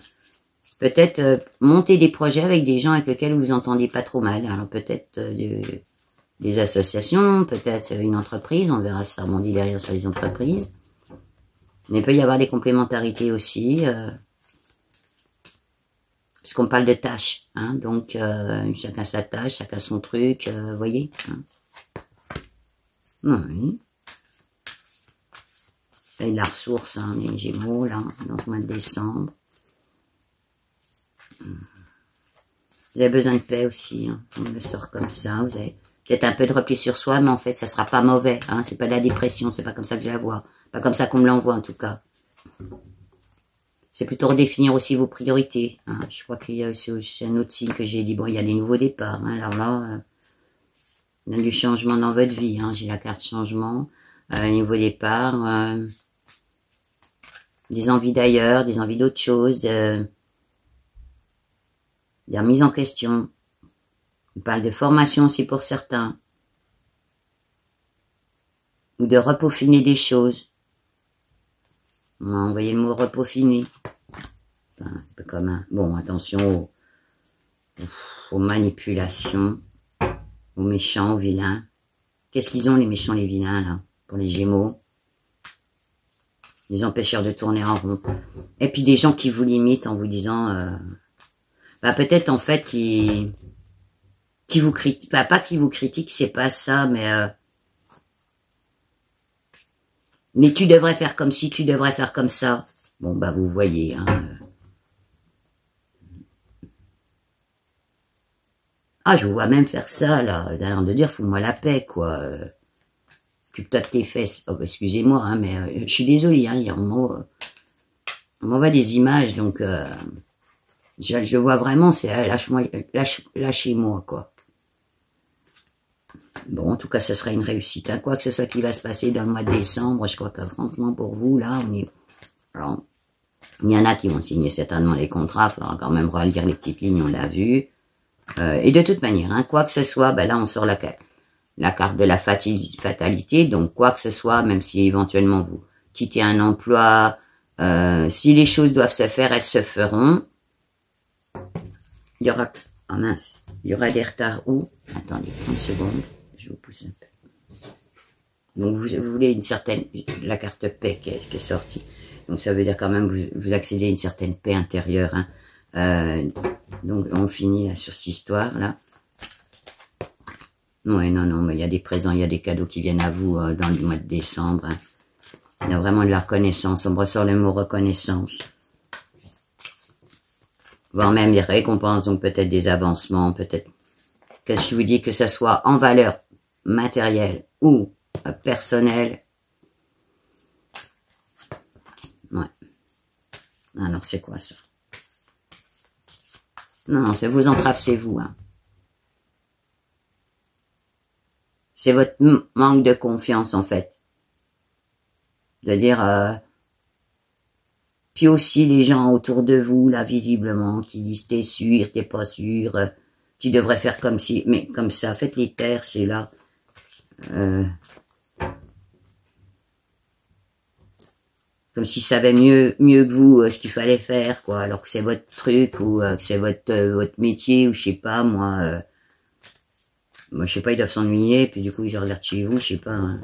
peut-être monter des projets avec des gens avec lesquels vous vous entendez pas trop mal. Alors peut-être des associations, peut-être une entreprise, on verra si ça rebondit derrière sur les entreprises. Mais il peut y avoir des complémentarités aussi, puisqu'on parle de tâches, hein, donc chacun sa tâche, chacun son truc, vous voyez. Hein. Oui. Et la ressource, hein, les Gémeaux, là, dans ce mois de décembre. Vous avez besoin de paix aussi, hein. On le sort comme ça, vous avez peut-être un peu de repli sur soi, mais en fait, ça sera pas mauvais, hein. C'est pas de la dépression, c'est pas comme ça que je la vois. Pas comme ça qu'on me l'envoie, en tout cas. C'est plutôt redéfinir aussi vos priorités, hein. Je crois qu'il y a aussi un autre signe que j'ai dit, bon, il y a des nouveaux départs, hein. Alors là, il y a du changement dans votre vie, hein. J'ai la carte changement, nouveau départ, des envies d'ailleurs, des envies d'autre chose, des remises en question. On parle de formation aussi pour certains. Ou de repeaufiner des choses. On a envoyé le mot repeaufiner. Enfin, c'est pas comme un... Bon, attention aux manipulations, aux méchants, aux vilains. Qu'est-ce qu'ils ont les méchants, les vilains, là, pour les Gémeaux? Les empêcheurs de tourner en rond. Et puis des gens qui vous limitent en vous disant... peut-être en fait qui vous critiquent, pas qui vous critiquent, c'est pas ça, mais tu devrais faire comme ci, tu devrais faire comme ça. Bon, vous voyez, hein. Ah, je vous vois même faire ça, là, d'ailleurs de dire, fous-moi la paix, quoi. Occupe-toi de tes fesses. Oh, excusez-moi, hein, mais je suis désolée, hein, on m'envoie des images, donc... je vois vraiment, c'est lâchez-moi, quoi. Bon, en tout cas, ce sera une réussite. Hein. Quoi que ce soit qui va se passer dans le mois de décembre, je crois que franchement, pour vous, là, alors, il y en a qui vont signer certainement les contrats, il faudra quand même relire les petites lignes, on l'a vu. Et de toute manière, hein, quoi que ce soit, là, on sort la carte de la fatalité, donc quoi que ce soit, même si éventuellement vous quittez un emploi, si les choses doivent se faire, elles se feront. Il y aura... Ah mince. Il y aura des retards où? Attendez, 30 secondes. Je vous pousse un peu. Donc, vous voulez une certaine... La carte paix qui est sortie. Donc, ça veut dire quand même vous accédez à une certaine paix intérieure. Hein. Donc, on finit là, sur cette histoire-là. Ouais, non, mais il y a des présents, il y a des cadeaux qui viennent à vous dans le mois de décembre. Hein. Il y a vraiment de la reconnaissance. On me ressort le mot reconnaissance. Voire même des récompenses, donc peut-être des avancements, peut-être, qu'est-ce que je vous dis, que ça soit en valeur matérielle ou personnelle. Ouais. Alors, c'est quoi ça? Non, c'est vos entraves, c'est vous. Hein. C'est votre manque de confiance, en fait. De dire... Puis aussi les gens autour de vous, là, visiblement, qui disent t'es sûr, t'es pas sûr, tu devrais faire comme si, mais comme ça, faites les taire, c'est là. Comme s'ils savaient mieux que vous ce qu'il fallait faire, quoi, alors que c'est votre truc, ou que c'est votre métier, ou je sais pas, moi, je sais pas, ils doivent s'ennuyer, puis du coup, ils regardent chez vous, je sais pas, hein.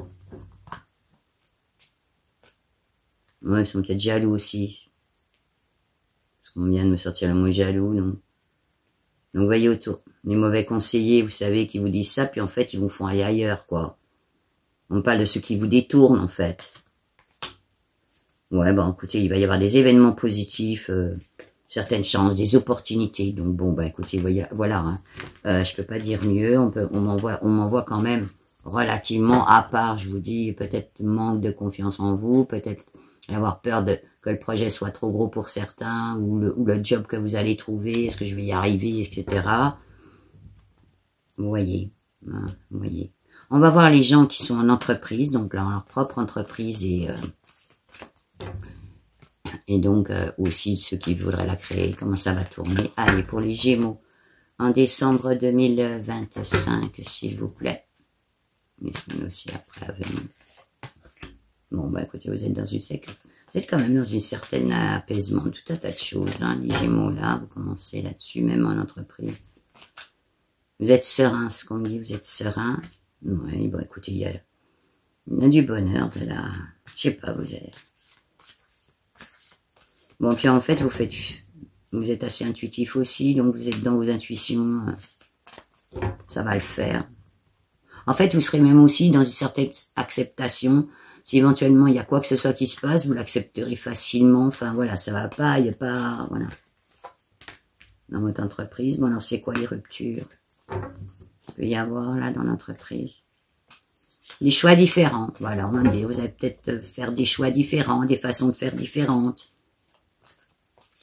Ouais, ils sont peut-être jaloux aussi. Parce qu'on vient de me sortir le mot jaloux, donc vous voyez autour, les mauvais conseillers, vous savez, qui vous disent ça, puis en fait, ils vous font aller ailleurs, quoi. On parle de ceux qui vous détournent, en fait. Ouais, écoutez, il va y avoir des événements positifs, certaines chances, des opportunités. Donc bon, bah écoutez, voilà, hein. Je peux pas dire mieux. On m'envoie quand même relativement, à part, je vous dis, peut-être manque de confiance en vous, peut-être avoir peur que le projet soit trop gros pour certains, ou le job que vous allez trouver, est-ce que je vais y arriver, etc. Vous voyez, hein, vous voyez. On va voir les gens qui sont en entreprise, donc là, leur propre entreprise et donc aussi ceux qui voudraient la créer, comment ça va tourner. Allez, pour les Gémeaux, en décembre 2025, s'il vous plaît. Les semaines aussi après à venir. Bon, bah écoutez, vous êtes quand même dans une certaine apaisement, tout un tas de choses, hein, les Gémeaux là, vous commencez là-dessus, même en entreprise. Vous êtes serein, ce qu'on me dit, vous êtes serein. Oui, bon écoutez, il y a du bonheur, de la... Je sais pas, vous avez... Bon, puis en fait, vous êtes assez intuitif aussi, donc vous êtes dans vos intuitions, ça va le faire. En fait, vous serez même aussi dans une certaine acceptation. Si éventuellement il y a quoi que ce soit qui se passe, vous l'accepterez facilement. Enfin voilà, ça va pas, il n'y a pas, voilà. Dans votre entreprise, bon alors c'est quoi les ruptures? Il peut y avoir là dans l'entreprise des choix différents. Voilà, on va me dire, vous allez peut-être faire des choix différents, des façons de faire différentes.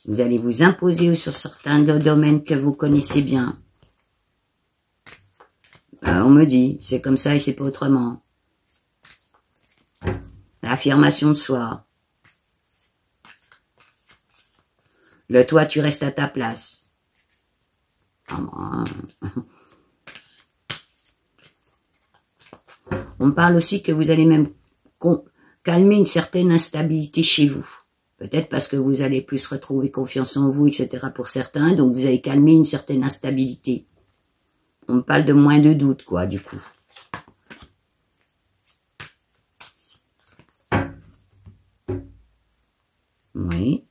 Vous allez vous imposer sur certains domaines que vous connaissez bien. On me dit, c'est comme ça et c'est pas autrement. L'affirmation de soi. Le toi, tu restes à ta place. On me parle aussi que vous allez même calmer une certaine instabilité chez vous. Peut-être parce que vous allez plus retrouver confiance en vous, etc. pour certains. Donc vous allez calmer une certaine instabilité. On me parle de moins de doute, quoi, du coup. Oui.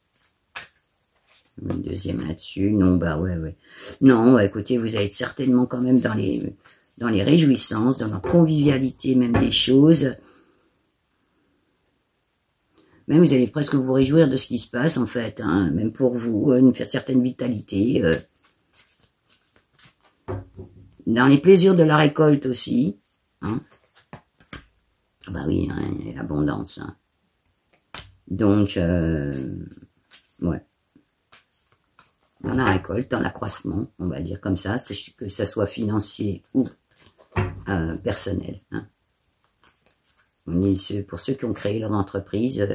Une deuxième là-dessus. Non, bah ouais. Non, écoutez, vous allez être certainement quand même dans les réjouissances, dans la convivialité même des choses. Même vous allez presque vous réjouir de ce qui se passe, en fait, hein, même pour vous, une certaine vitalité. Dans les plaisirs de la récolte aussi. Hein. Bah oui, hein, l'abondance. Hein. Donc, ouais. Dans la récolte, dans l'accroissement, on va dire comme ça, que ça soit financier ou personnel. Hein. Pour ceux qui ont créé leur entreprise,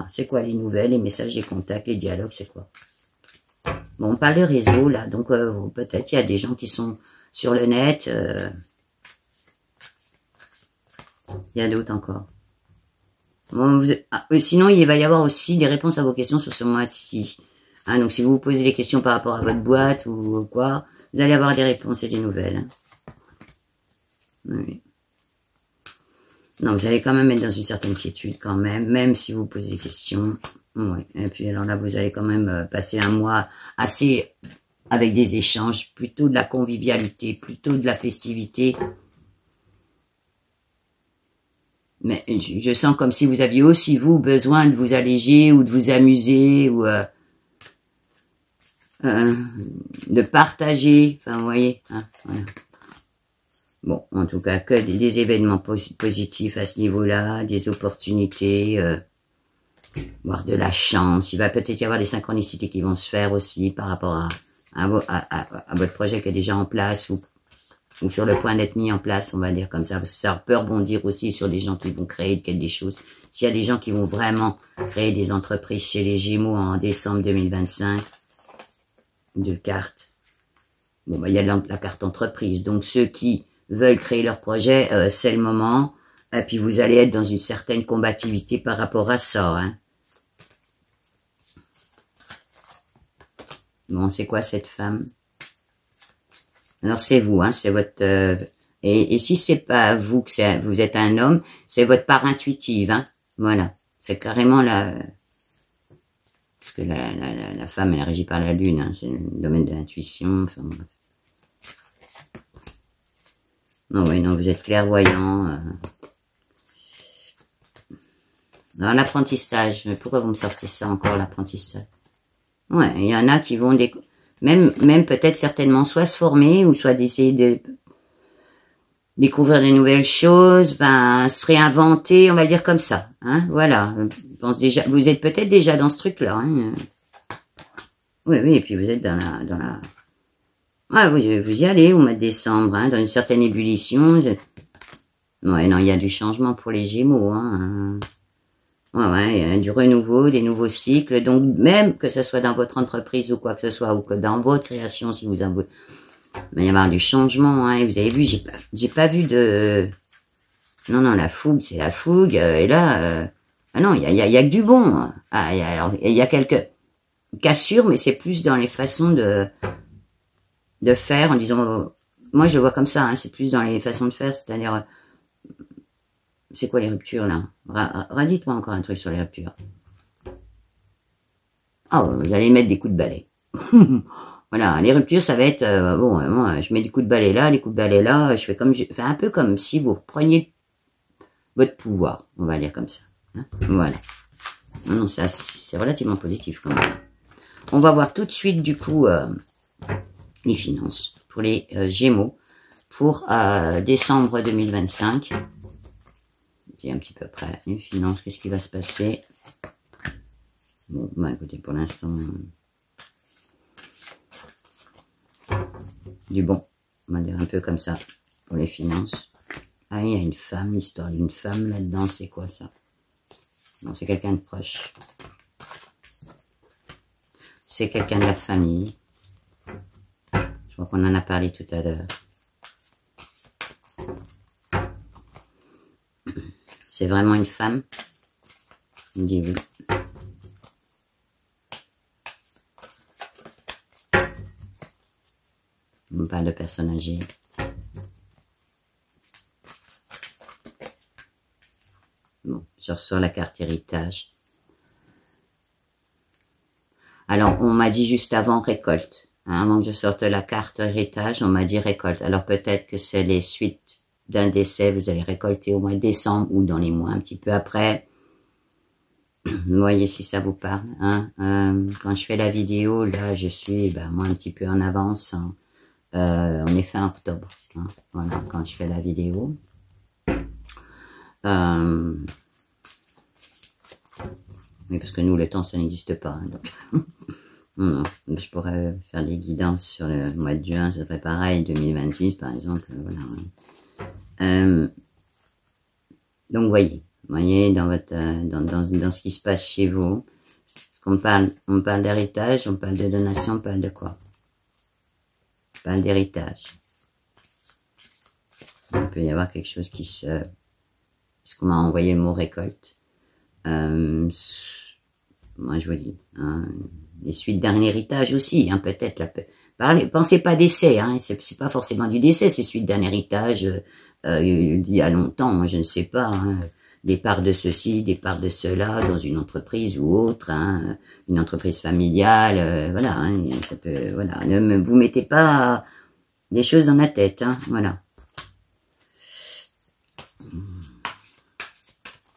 c'est quoi les nouvelles, les messages, les contacts, les dialogues, c'est quoi? Bon, on parle de réseau, là, donc peut-être il y a des gens qui sont sur le net. Il y a d'autres encore. Bon, sinon, il va y avoir aussi des réponses à vos questions sur ce mois-ci. Hein, donc, si vous vous posez des questions par rapport à votre boîte ou quoi, vous allez avoir des réponses et des nouvelles. Hein. Oui. Non, vous allez quand même être dans une certaine quiétude quand même si vous posez des questions. Ouais. Et puis alors là, vous allez quand même passer un mois assez avec des échanges, plutôt de la convivialité, plutôt de la festivité. Mais je sens comme si vous aviez aussi, vous, besoin de vous alléger ou de vous amuser ou de partager. Enfin, vous voyez, hein, voilà. Bon, en tout cas, que des événements positifs à ce niveau-là, des opportunités, voire de la chance. Il va peut-être y avoir des synchronicités qui vont se faire aussi par rapport à votre projet qui est déjà en place ou sur le point d'être mis en place, on va dire comme ça. Parce que ça peut rebondir aussi sur des gens qui vont créer des choses. S'il y a des gens qui vont vraiment créer des entreprises chez les Gémeaux en décembre 2025, deux cartes. Bon, bah, il y a la carte entreprise. Donc, ceux qui veulent créer leur projet, c'est le moment. Et puis, vous allez être dans une certaine combativité par rapport à ça. Hein. Bon, c'est quoi cette femme? Alors, c'est vous, hein, c'est votre... et si c'est pas vous que vous êtes un homme, c'est votre part intuitive. Hein. Voilà, c'est carrément la... Parce que la femme, elle est régie par la lune. Hein, c'est le domaine de l'intuition. Enfin, bref. Non, oui, non, vous êtes clairvoyant. Dans l'apprentissage, mais pourquoi vous me sortez ça encore, l'apprentissage? Ouais, il y en a qui vont même peut-être certainement soit se former ou soit d'essayer de découvrir de nouvelles choses, enfin se réinventer, on va le dire comme ça. Hein, voilà. Je pense déjà, vous êtes peut-être déjà dans ce truc-là. Hein. Oui, oui, et puis vous êtes dans la. Ah, vous y allez au mois de décembre, hein, dans une certaine ébullition. Ouais, non, il y a du changement pour les Gémeaux. Hein. Ouais, ouais, il y a du renouveau, des nouveaux cycles. Donc, même que ce soit dans votre entreprise ou quoi que ce soit, ou que dans votre création, si vous avez... Il va y avoir du changement. Hein. Vous avez vu, j'ai pas vu de... Non, non, la fougue, c'est la fougue. Et là... Ah non, il y a que du bon. Hein. Ah, il y a quelques cassures, mais c'est plus dans les façons de faire, en disant... Moi, je le vois comme ça. Hein, c'est plus dans les façons de faire, c'est-à-dire... C'est quoi les ruptures, là? Redites-moi encore un truc sur les ruptures. Oh, vous allez mettre des coups de balai. Voilà, les ruptures, ça va être... bon, moi, je mets des coups de balai là, des coups de balai là. Je fais comme... Enfin, un peu comme si vous repreniez votre pouvoir. On va dire comme ça. Hein, voilà. Non, non, c'est relativement positif, quand même. On va voir tout de suite, du coup, les finances pour les Gémeaux pour décembre 2025. Un petit peu près. Les finances, qu'est-ce qui va se passer? Bon, bah écoutez, pour l'instant, du bon. On va dire un peu comme ça pour les finances. Ah, il y a une femme, l'histoire d'une femme là-dedans, c'est quoi ça? Non, c'est quelqu'un de proche. C'est quelqu'un de la famille. Je crois qu'on en a parlé tout à l'heure. C'est vraiment une femme. On dit oui. On parle de personnes âgées. Bon, je ressors la carte héritage. Alors, on m'a dit juste avant récolte. Hein, avant que je sorte la carte héritage, on m'a dit récolte. Alors peut-être que c'est les suites d'un décès, vous allez récolter au mois de décembre ou dans les mois un petit peu après. Vous voyez si ça vous parle. Hein. Quand je fais la vidéo, là, je suis moi un petit peu en avance. Hein. On est fin octobre. Hein. Voilà, quand je fais la vidéo. Oui, parce que nous, le temps, ça n'existe pas. Hein, donc. Non, je pourrais faire des guidances sur le mois de juin, ça serait pareil, 2026 par exemple. Voilà. Donc voyez dans votre dans ce qui se passe chez vous, on parle d'héritage, on parle de donation, on parle de quoi? On parle d'héritage. Il peut y avoir quelque chose qui se... Puisqu'on m'a envoyé le mot récolte. Moi je vous dis, hein, les suites d'un héritage aussi, hein, peut-être. Pensez pas décès, hein, c'est pas forcément du décès, c'est suite d'un héritage il y a longtemps, moi je ne sais pas, hein, des parts de ceci, des parts de cela, dans une entreprise ou autre, hein, une entreprise familiale, voilà, hein, ça peut, voilà, ne vous mettez pas des choses dans la tête, hein, voilà.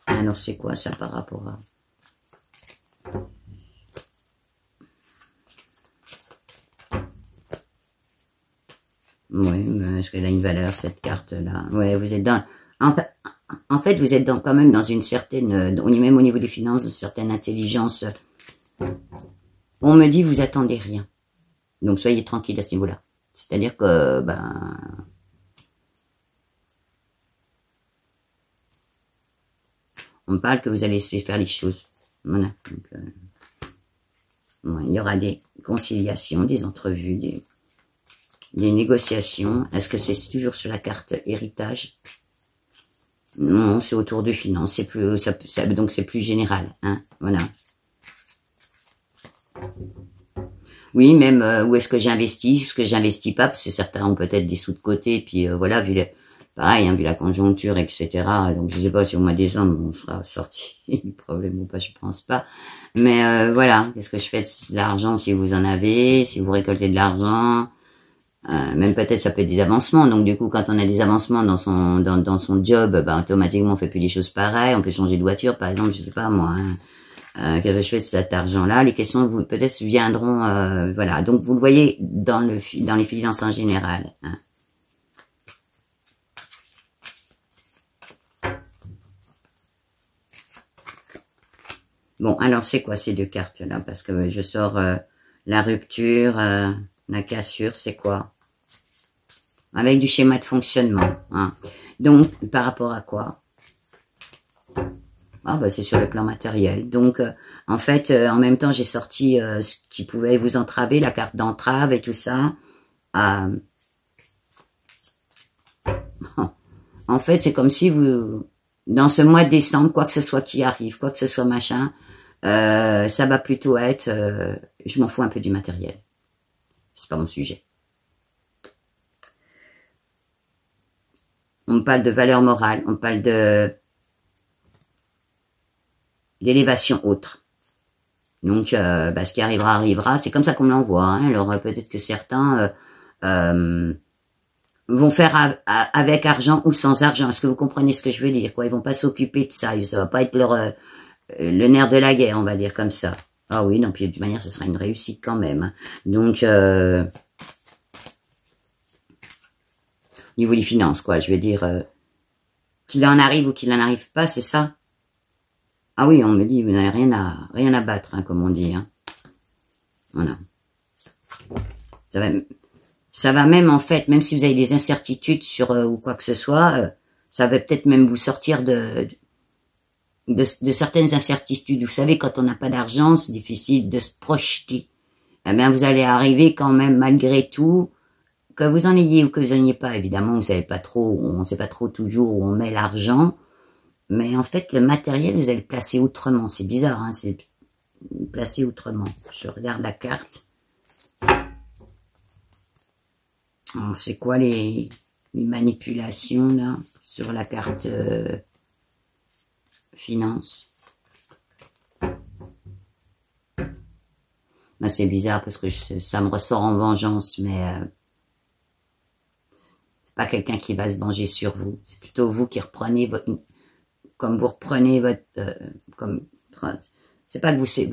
Alors c'est quoi ça par rapport à... Oui, est-ce qu'elle a une valeur, cette carte-là? Ouais, vous êtes dans... En fait, vous êtes quand même dans une certaine... Même au niveau des finances, une certaine intelligence. On me dit, vous attendez rien. Donc, soyez tranquille à ce niveau-là. C'est-à-dire que, on parle que vous allez laisser faire les choses. Voilà. Donc, il y aura des conciliations, des entrevues, des négociations. Est-ce que c'est toujours sur la carte héritage? Non, c'est autour de finances. C'est plus, donc c'est plus général, hein. Voilà. Oui, même où est-ce que j'investis, ce que j'investis pas, parce que certains ont peut-être des sous de côté, puis voilà, pareil, hein, vu la conjoncture, etc. Donc je sais pas si au mois de décembre on sera sorti du problème ou pas, je pense pas. Mais voilà, qu'est-ce que je fais de l'argent si vous en avez, si vous récoltez de l'argent. Même peut-être ça peut être des avancements, donc du coup quand on a des avancements dans son job, automatiquement on fait plus des choses pareilles, on peut changer de voiture par exemple, je sais pas moi, hein. Qu'est-ce que je fais de cet argent-là? Les questions vous peut-être viendront, voilà. Donc vous le voyez dans les finances en général. Hein. Bon, alors c'est quoi ces deux cartes-là? Parce que je sors la rupture, la cassure, c'est quoi? Avec du schéma de fonctionnement. Hein. Donc, par rapport à quoi? Ah bah c'est sur le plan matériel. Donc, en fait, en même temps, j'ai sorti ce qui pouvait vous entraver, la carte d'entrave et tout ça. En fait, c'est comme si vous, dans ce mois de décembre, quoi que ce soit qui arrive, quoi que ce soit machin, ça va plutôt être, je m'en fous un peu du matériel. C'est pas mon sujet. On parle de valeur morale, on parle d'élévation autre. Donc, bah, ce qui arrivera, arrivera. C'est comme ça qu'on me l'envoie. Hein. Alors, peut-être que certains vont faire avec argent ou sans argent. Est-ce que vous comprenez ce que je veux dire, quoi? Ils vont pas s'occuper de ça. Ça va pas être le nerf de la guerre, on va dire comme ça. Ah oui, non, puis de toute manière, ce sera une réussite quand même. Hein. Donc, niveau des finances, quoi. Je veux dire, qu'il en arrive ou qu'il en arrive pas, c'est ça? Ah oui, on me dit, vous n'avez rien à battre, hein, comme on dit. Hein. Voilà. Ça va même, en fait, même si vous avez des incertitudes sur ou quoi que ce soit, ça va peut-être même vous sortir de certaines incertitudes. Vous savez, quand on n'a pas d'argent, c'est difficile de se projeter. Eh bien, vous allez arriver quand même, malgré tout, que vous en ayez ou que vous en ayez pas. Évidemment, vous savez pas trop, on ne sait pas trop toujours où on met l'argent. Mais en fait, le matériel, vous allez le placer autrement. C'est bizarre, hein, c'est placé autrement. Je regarde la carte. C'est quoi les manipulations, là, sur la carte finance? Ben, c'est bizarre parce que ça me ressort en vengeance, mais pas quelqu'un qui va se venger sur vous. C'est plutôt vous qui reprenez votre... Comme vous reprenez votre... c'est pas que c'est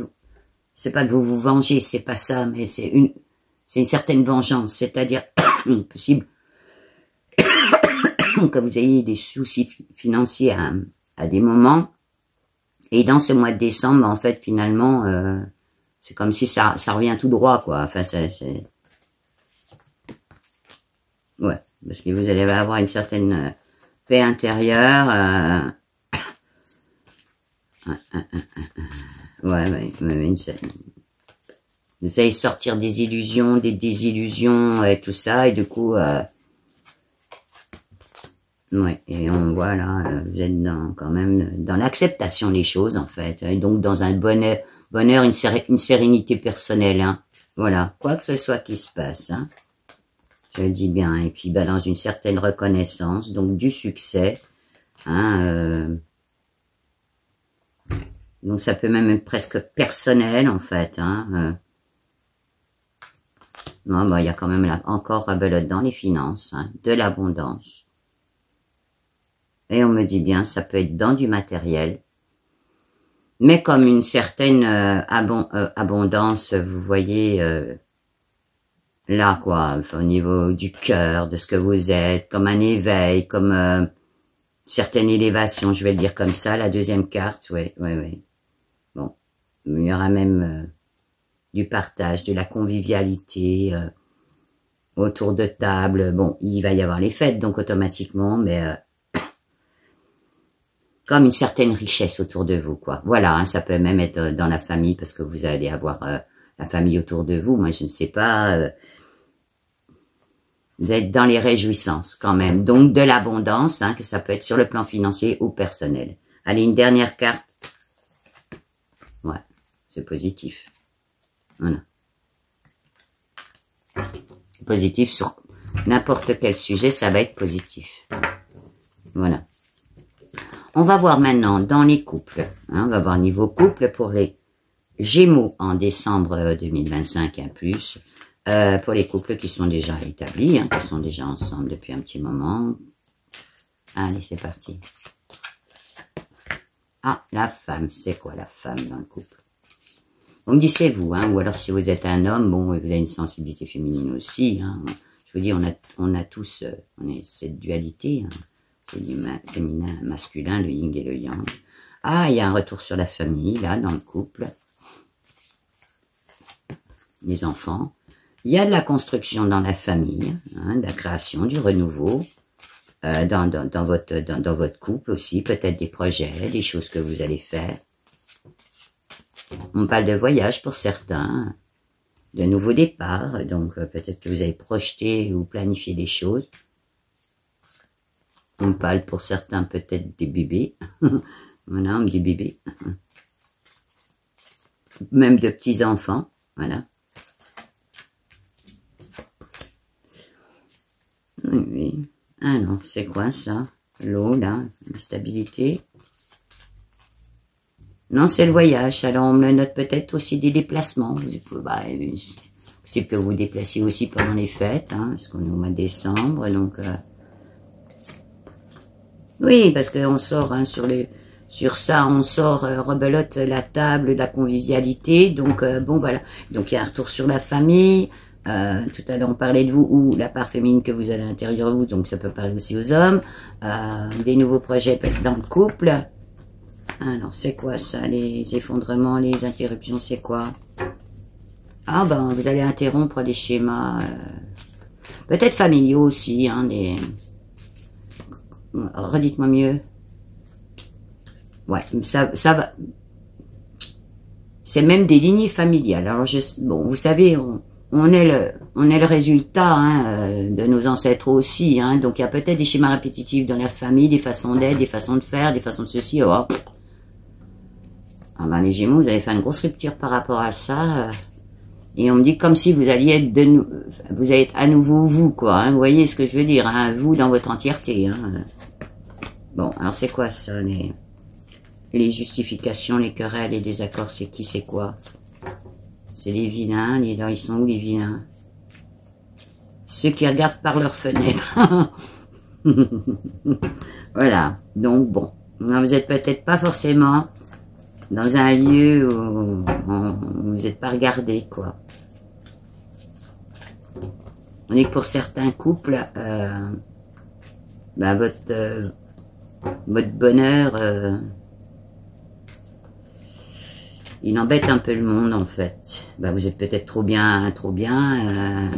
pas que vous vous vengez, c'est pas ça, mais c'est une certaine vengeance, c'est-à-dire possible que vous ayez des soucis financiers à des moments, et dans ce mois de décembre, en fait, finalement, c'est comme si ça revient tout droit, quoi. Enfin, ouais, parce que vous allez avoir une certaine paix intérieure. Ouais, vous allez sortir des illusions, des désillusions et tout ça, et du coup, ouais, et on voit là, vous êtes quand même dans l'acceptation des choses, en fait, et donc dans un bonheur, une sérénité personnelle, hein. Voilà, quoi que ce soit qui se passe, hein. Je le dis bien, et puis bah, dans une certaine reconnaissance, donc du succès, hein, donc ça peut même être presque personnel, en fait, hein. Non, bah, il y a quand même là, encore rebelote dans les finances, hein, de l'abondance. Et on me dit bien, ça peut être dans du matériel, mais comme une certaine abondance, vous voyez, là, quoi, enfin, au niveau du cœur, de ce que vous êtes, comme un éveil, comme certaine élévation, je vais le dire comme ça, la deuxième carte, oui. Bon, il y aura même du partage, de la convivialité, autour de table. Bon, il va y avoir les fêtes, donc automatiquement, mais comme une certaine richesse autour de vous, quoi. Voilà, hein, ça peut même être dans la famille, parce que vous allez avoir la famille autour de vous. Moi, je ne sais pas. Vous êtes dans les réjouissances, quand même. Donc, de l'abondance, hein, que ça peut être sur le plan financier ou personnel. Allez, une dernière carte. Ouais, c'est positif. Voilà. Positif sur n'importe quel sujet, ça va être positif. Voilà. On va voir maintenant dans les couples. Hein, on va voir niveau couple pour les Gémeaux en décembre 2025 et plus. Pour les couples qui sont déjà établis, hein, qui sont déjà ensemble depuis un petit moment. Allez, c'est parti. Ah, la femme, c'est quoi la femme dans le couple? On me dit c'est vous, hein, ou alors si vous êtes un homme, bon, vous avez une sensibilité féminine aussi, hein. Je vous dis, on a tous cette dualité, hein. C'est du féminin, masculin, le yin et le yang. Ah, il y a un retour sur la famille, là, dans le couple. Les enfants. Il y a de la construction dans la famille, hein, de la création, du renouveau. Dans votre couple aussi, peut-être des projets, des choses que vous allez faire. On parle de voyage pour certains, de nouveaux départs, donc peut-être que vous avez projeté ou planifié des choses. On parle pour certains peut-être des bébés, voilà, on me dit bébé. Même de petits-enfants, voilà. Oui, oui. Ah non, c'est quoi ça? L'eau, là, la stabilité. Non, c'est le voyage. Alors, on me note peut-être aussi des déplacements. Bah, c'est possible que vous vous déplaciez aussi pendant les fêtes, hein, parce qu'on est au mois de décembre, donc... Oui, parce qu'on sort, hein, sur ça, on sort, rebelote la table, la convivialité, donc, bon, voilà. Donc, il y a un retour sur la famille. Tout à l'heure, on parlait de vous, ou la part féminine que vous avez à l'intérieur de vous, donc ça peut parler aussi aux hommes. Des nouveaux projets dans le couple. Alors, c'est quoi ça? Les effondrements, les interruptions, c'est quoi? Ah ben, vous allez interrompre des schémas, peut-être familiaux aussi, hein, redites-moi mieux. Ouais, ça va. C'est même des lignées familiales. Alors, bon, vous savez, on est le résultat, hein, de nos ancêtres aussi, hein, donc il y a peut-être des schémas répétitifs dans la famille, des façons d'être, des façons de faire, des façons de ceci. Oh, ah ben, les Gémeaux, vous avez fait une grosse rupture par rapport à ça, et on me dit comme si vous alliez être vous allez être à nouveau vous, quoi, hein, vous voyez ce que je veux dire, hein, vous dans votre entièreté, hein. Bon, alors c'est quoi ça, les justifications, les querelles, les désaccords, c'est qui, c'est quoi? C'est les vilains, ils sont où les vilains? Ceux qui regardent par leurs fenêtres. Voilà, donc bon, vous êtes peut-être pas forcément dans un lieu où vous n'êtes pas regardé, quoi. On dit que pour certains couples, bah, votre bonheur, il embête un peu le monde, en fait. Bah, vous êtes peut-être trop bien, trop bien.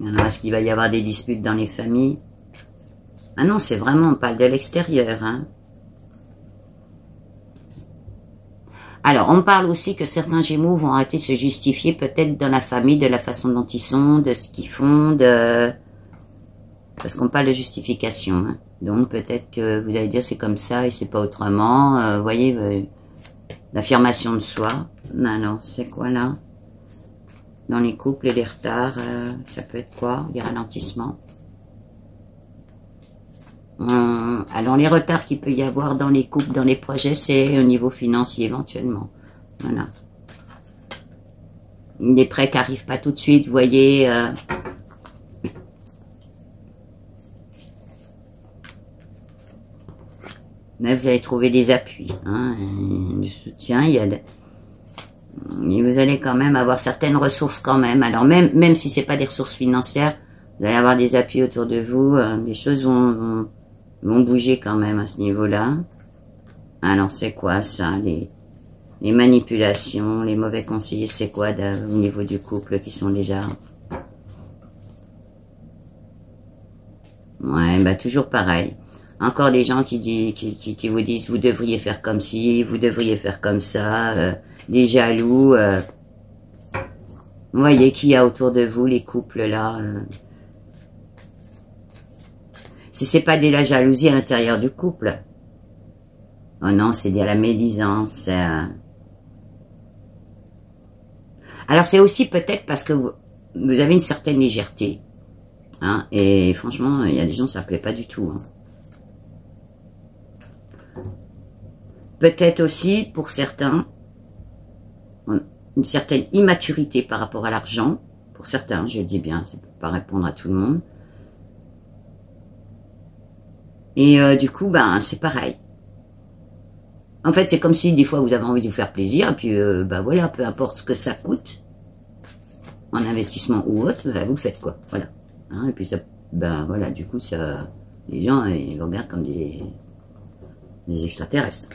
Alors, est-ce qu'il va y avoir des disputes dans les familles? Ah non, c'est vraiment, on parle de l'extérieur, hein. Alors, on parle aussi que certains Gémeaux vont arrêter de se justifier peut-être dans la famille, de la façon dont ils sont, de ce qu'ils font, parce qu'on parle de justification, hein. Donc, peut-être que vous allez dire c'est comme ça et c'est pas autrement. Vous voyez, l'affirmation de soi. Non, c'est quoi là? Dans les couples et les retards, ça peut être quoi? Des ralentissements. Alors, les retards qu'il peut y avoir dans les couples, dans les projets, c'est au niveau financier éventuellement. Voilà. Des prêts qui n'arrivent pas tout de suite, vous voyez. Mais vous allez trouver des appuis, hein, du soutien. Et vous allez quand même avoir certaines ressources quand même. Alors, même si c'est pas des ressources financières, vous allez avoir des appuis autour de vous. Des choses vont bouger quand même à ce niveau-là. Alors, c'est quoi ça? Les manipulations, les mauvais conseillers, c'est quoi au niveau du couple qui sont déjà... Ouais, bah toujours pareil. Encore des gens qui vous disent vous devriez faire comme ci, vous devriez faire comme ça, des jaloux. Vous voyez qui y a autour de vous, les couples là. Si c'est pas de la jalousie à l'intérieur du couple. Oh non, c'est de la médisance. Alors c'est aussi peut-être parce que vous avez une certaine légèreté. Hein, et franchement, il y a des gens, ça ne plaît pas du tout. Hein. Peut-être aussi, pour certains, une certaine immaturité par rapport à l'argent. Pour certains, je dis bien, ça ne peut pas répondre à tout le monde. Et du coup, ben, c'est pareil. En fait, c'est comme si des fois vous avez envie de vous faire plaisir, et puis ben voilà, peu importe ce que ça coûte, en investissement ou autre, ben, vous le faites quoi, voilà. Hein, et puis ça, ben voilà, du coup, ça, les gens, ils vous regardent comme des extraterrestres.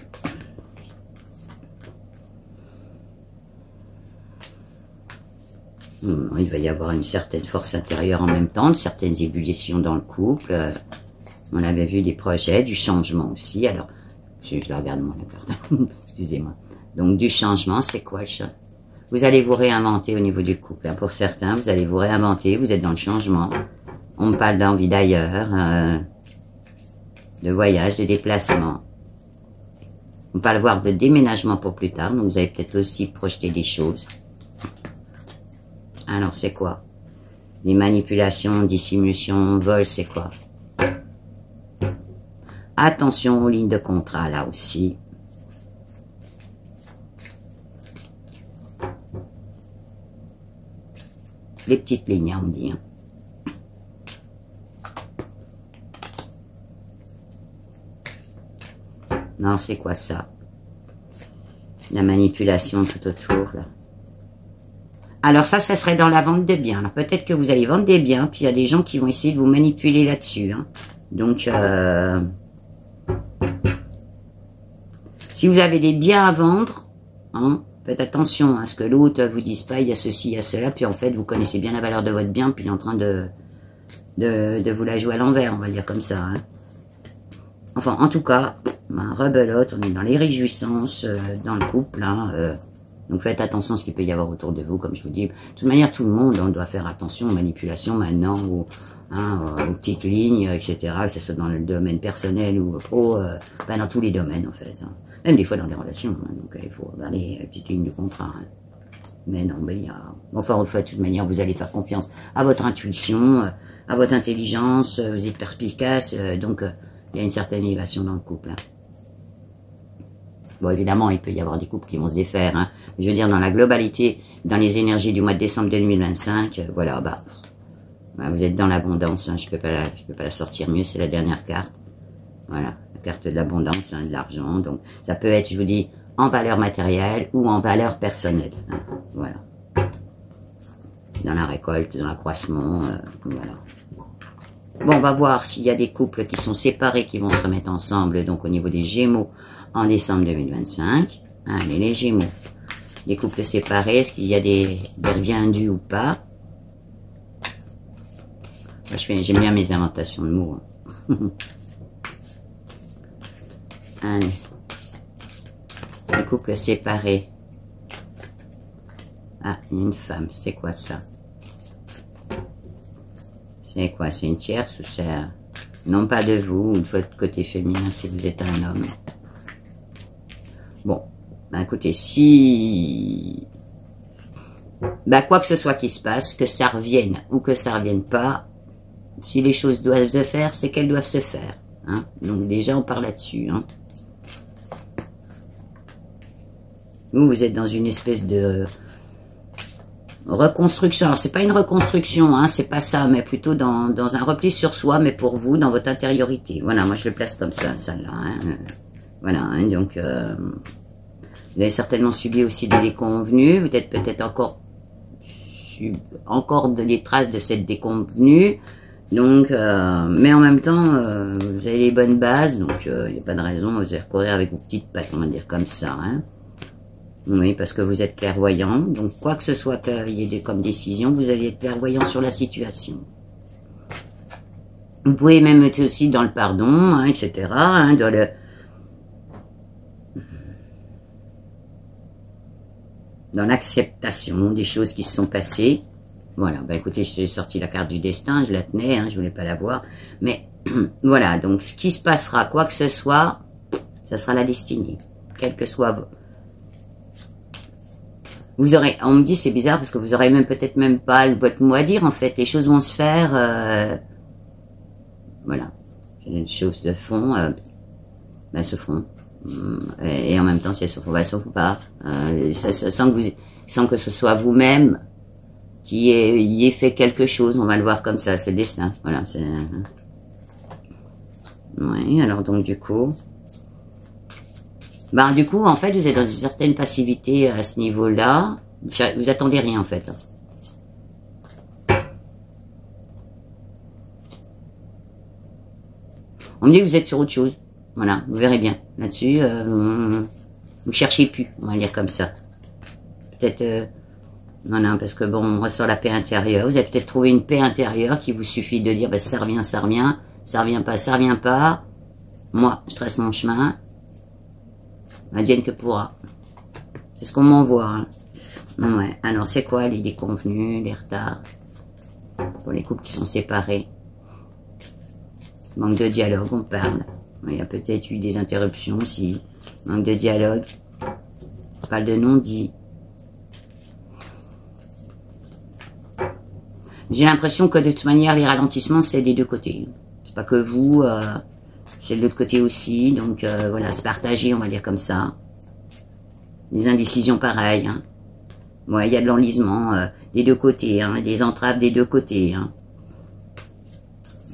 Il va y avoir une certaine force intérieure en même temps, de certaines ébullitions dans le couple. On avait vu des projets, du changement aussi. Alors, je la regarde moi la carte, excusez-moi. Donc du changement, c'est quoi le chat? Vous allez vous réinventer au niveau du couple. Hein. Pour certains, vous allez vous réinventer, vous êtes dans le changement. On parle d'envie d'ailleurs, de voyage, de déplacement. On parle voir de déménagement pour plus tard, donc vous avez peut-être aussi projeté des choses. Alors, c'est quoi? Les manipulations, dissimulations, vol, c'est quoi? Attention aux lignes de contrat, là aussi. Les petites lignes, on me dit. Hein. Non, c'est quoi ça? La manipulation tout autour, là. Alors ça serait dans la vente de biens. Alors peut-être que vous allez vendre des biens, puis il y a des gens qui vont essayer de vous manipuler là-dessus. Hein. Donc, si vous avez des biens à vendre, hein, faites attention à ce que l'autre vous dise pas, il y a ceci, il y a cela, puis en fait, vous connaissez bien la valeur de votre bien, puis il est en train de vous la jouer à l'envers, on va le dire comme ça. Hein. Enfin, en tout cas, ben, rebelote, on est dans les réjouissances, dans le couple, hein, donc faites attention à ce qu'il peut y avoir autour de vous, comme je vous dis. De toute manière, tout le monde, on doit faire attention aux manipulations maintenant, aux petites lignes, etc., que ce soit dans le domaine personnel ou pro, ben dans tous les domaines en fait. Hein. Même des fois dans les relations, hein, donc il faut regarder les petites lignes du contrat. Hein. Mais non, mais il y a... Enfin, de toute manière, vous allez faire confiance à votre intuition, à votre intelligence, vous êtes perspicace, donc il y a une certaine élévation dans le couple. Hein. Bon, évidemment, il peut y avoir des couples qui vont se défaire. Hein. Je veux dire, dans la globalité, dans les énergies du mois de décembre 2025, voilà, bah, vous êtes dans l'abondance. Hein. Je peux pas la sortir mieux. C'est la dernière carte. Voilà, la carte de l'abondance, hein, de l'argent. Donc, ça peut être, je vous dis, en valeur matérielle ou en valeur personnelle. Hein. Voilà. Dans la récolte, dans l'accroissement, voilà. Bon, on va voir s'il y a des couples qui sont séparés, qui vont se remettre ensemble. Donc, au niveau des Gémeaux, en décembre 2025. Allez, les Gémeaux. Les couples séparés, est-ce qu'il y a des reviens indus ou pas? J'aime bien mes inventations de mots. Hein. Allez. Les couples séparés. Ah, il y a une femme. C'est quoi ça? C'est quoi? C'est une tierce? C'est non pas de vous ou de votre côté féminin si vous êtes un homme. Bon, ben écoutez, si... Ben quoi que ce soit qui se passe, que ça revienne ou que ça revienne pas, si les choses doivent se faire, c'est qu'elles doivent se faire. Hein. Donc déjà, on parle là-dessus. Hein. Vous êtes dans une espèce de reconstruction. Alors, c'est pas une reconstruction, hein, c'est pas ça, mais plutôt dans un repli sur soi, mais pour vous, dans votre intériorité. Voilà, moi je le place comme ça, celle-là. Hein. Voilà, hein, donc vous avez certainement subi aussi des déconvenues, vous êtes peut-être encore des traces de cette déconvenue, donc, mais en même temps, vous avez les bonnes bases, donc il n'y a pas de raison, vous allez recourir avec vos petites pattes, on va dire comme ça, hein. Oui, parce que vous êtes clairvoyant, donc quoi que ce soit qu'il y ait comme décision, vous allez être clairvoyant sur la situation. Vous pouvez même être aussi dans le pardon, hein, etc., hein, dans l'acceptation des choses qui se sont passées. Voilà, bah écoutez, j'ai sorti la carte du destin, je la tenais, hein, je voulais pas la voir, mais voilà, donc ce qui se passera, quoi que ce soit, ça sera la destinée, quel que soit vous aurez, on me dit c'est bizarre parce que vous aurez même peut-être même pas votre mot à dire en fait, les choses vont se faire, voilà, les choses se font, elles se font, et en même temps si elles se font, elles se font pas, sans que ce soit vous-même qui y ait fait quelque chose, on va le voir comme ça, c'est le destin, voilà, c'est, Oui, alors donc du coup... Ben du coup, en fait, vous êtes dans une certaine passivité à ce niveau-là. Vous attendez rien, en fait. On me dit que vous êtes sur autre chose. Voilà, vous verrez bien. Là-dessus, vous cherchez plus, on va dire comme ça. Peut-être... voilà, parce que bon, on ressort la paix intérieure. Vous avez peut-être trouvé une paix intérieure qui vous suffit de dire, ben, ça revient, ça revient. Ça revient pas, ça revient pas. Moi, je trace mon chemin. Advienne que pourra. C'est ce qu'on m'envoie. Hein. Ouais. Alors, c'est quoi les déconvenus, les retards pour les couples qui sont séparés? Manque de dialogue, on parle. Il y a peut-être eu des interruptions aussi. Manque de dialogue. On parle de non-dit. J'ai l'impression que de toute manière, les ralentissements, c'est des deux côtés. C'est pas que vous... c'est de l'autre côté aussi, donc voilà, se partager, on va dire comme ça. Les indécisions pareilles. Hein. Ouais, il y a de l'enlisement des deux côtés, hein, des entraves des deux côtés. Hein.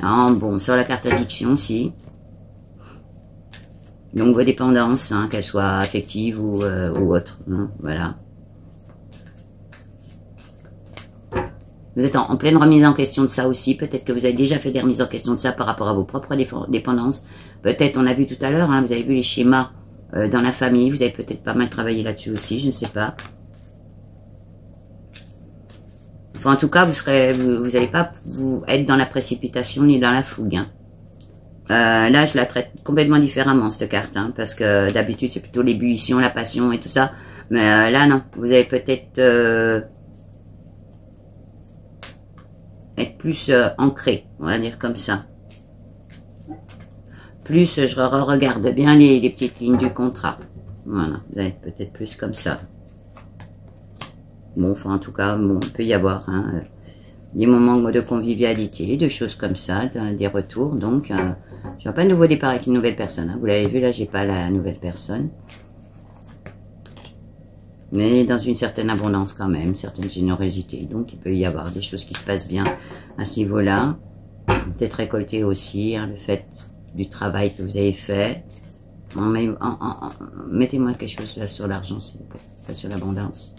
Ah, bon, sur la carte addiction aussi. Donc vos dépendances, hein, qu'elles soient affectives ou autres. Hein, voilà. Vous êtes en pleine remise en question de ça aussi. Peut-être que vous avez déjà fait des remises en question de ça par rapport à vos propres dépendances. Peut-être, on a vu tout à l'heure, hein, vous avez vu les schémas dans la famille. Vous avez peut-être pas mal travaillé là-dessus aussi, je ne sais pas. Enfin, en tout cas, vous n'allez pas vous être dans la précipitation ni dans la fougue. Hein. Là, je la traite complètement différemment, cette carte. Hein, parce que d'habitude, c'est plutôt l'ébullition, la passion et tout ça. Mais là, non. Vous avez peut-être... être plus ancré, on va dire comme ça. Plus je regarde bien les petites lignes du contrat. Voilà, vous allez peut-être plus comme ça. Bon, enfin en tout cas, bon, il peut y avoir hein, des moments de convivialité, de choses comme ça, des retours. Donc, je vois pas de nouveau départ avec une nouvelle personne. Hein. Vous l'avez vu, là, j'ai pas la nouvelle personne. Mais dans une certaine abondance quand même, certaine générosité. Donc, il peut y avoir des choses qui se passent bien à ce niveau-là. Peut-être récolter aussi hein, le fait du travail que vous avez fait. Mettez-moi quelque chose là sur l'argent, s'il vous plaît. Pas sur l'abondance.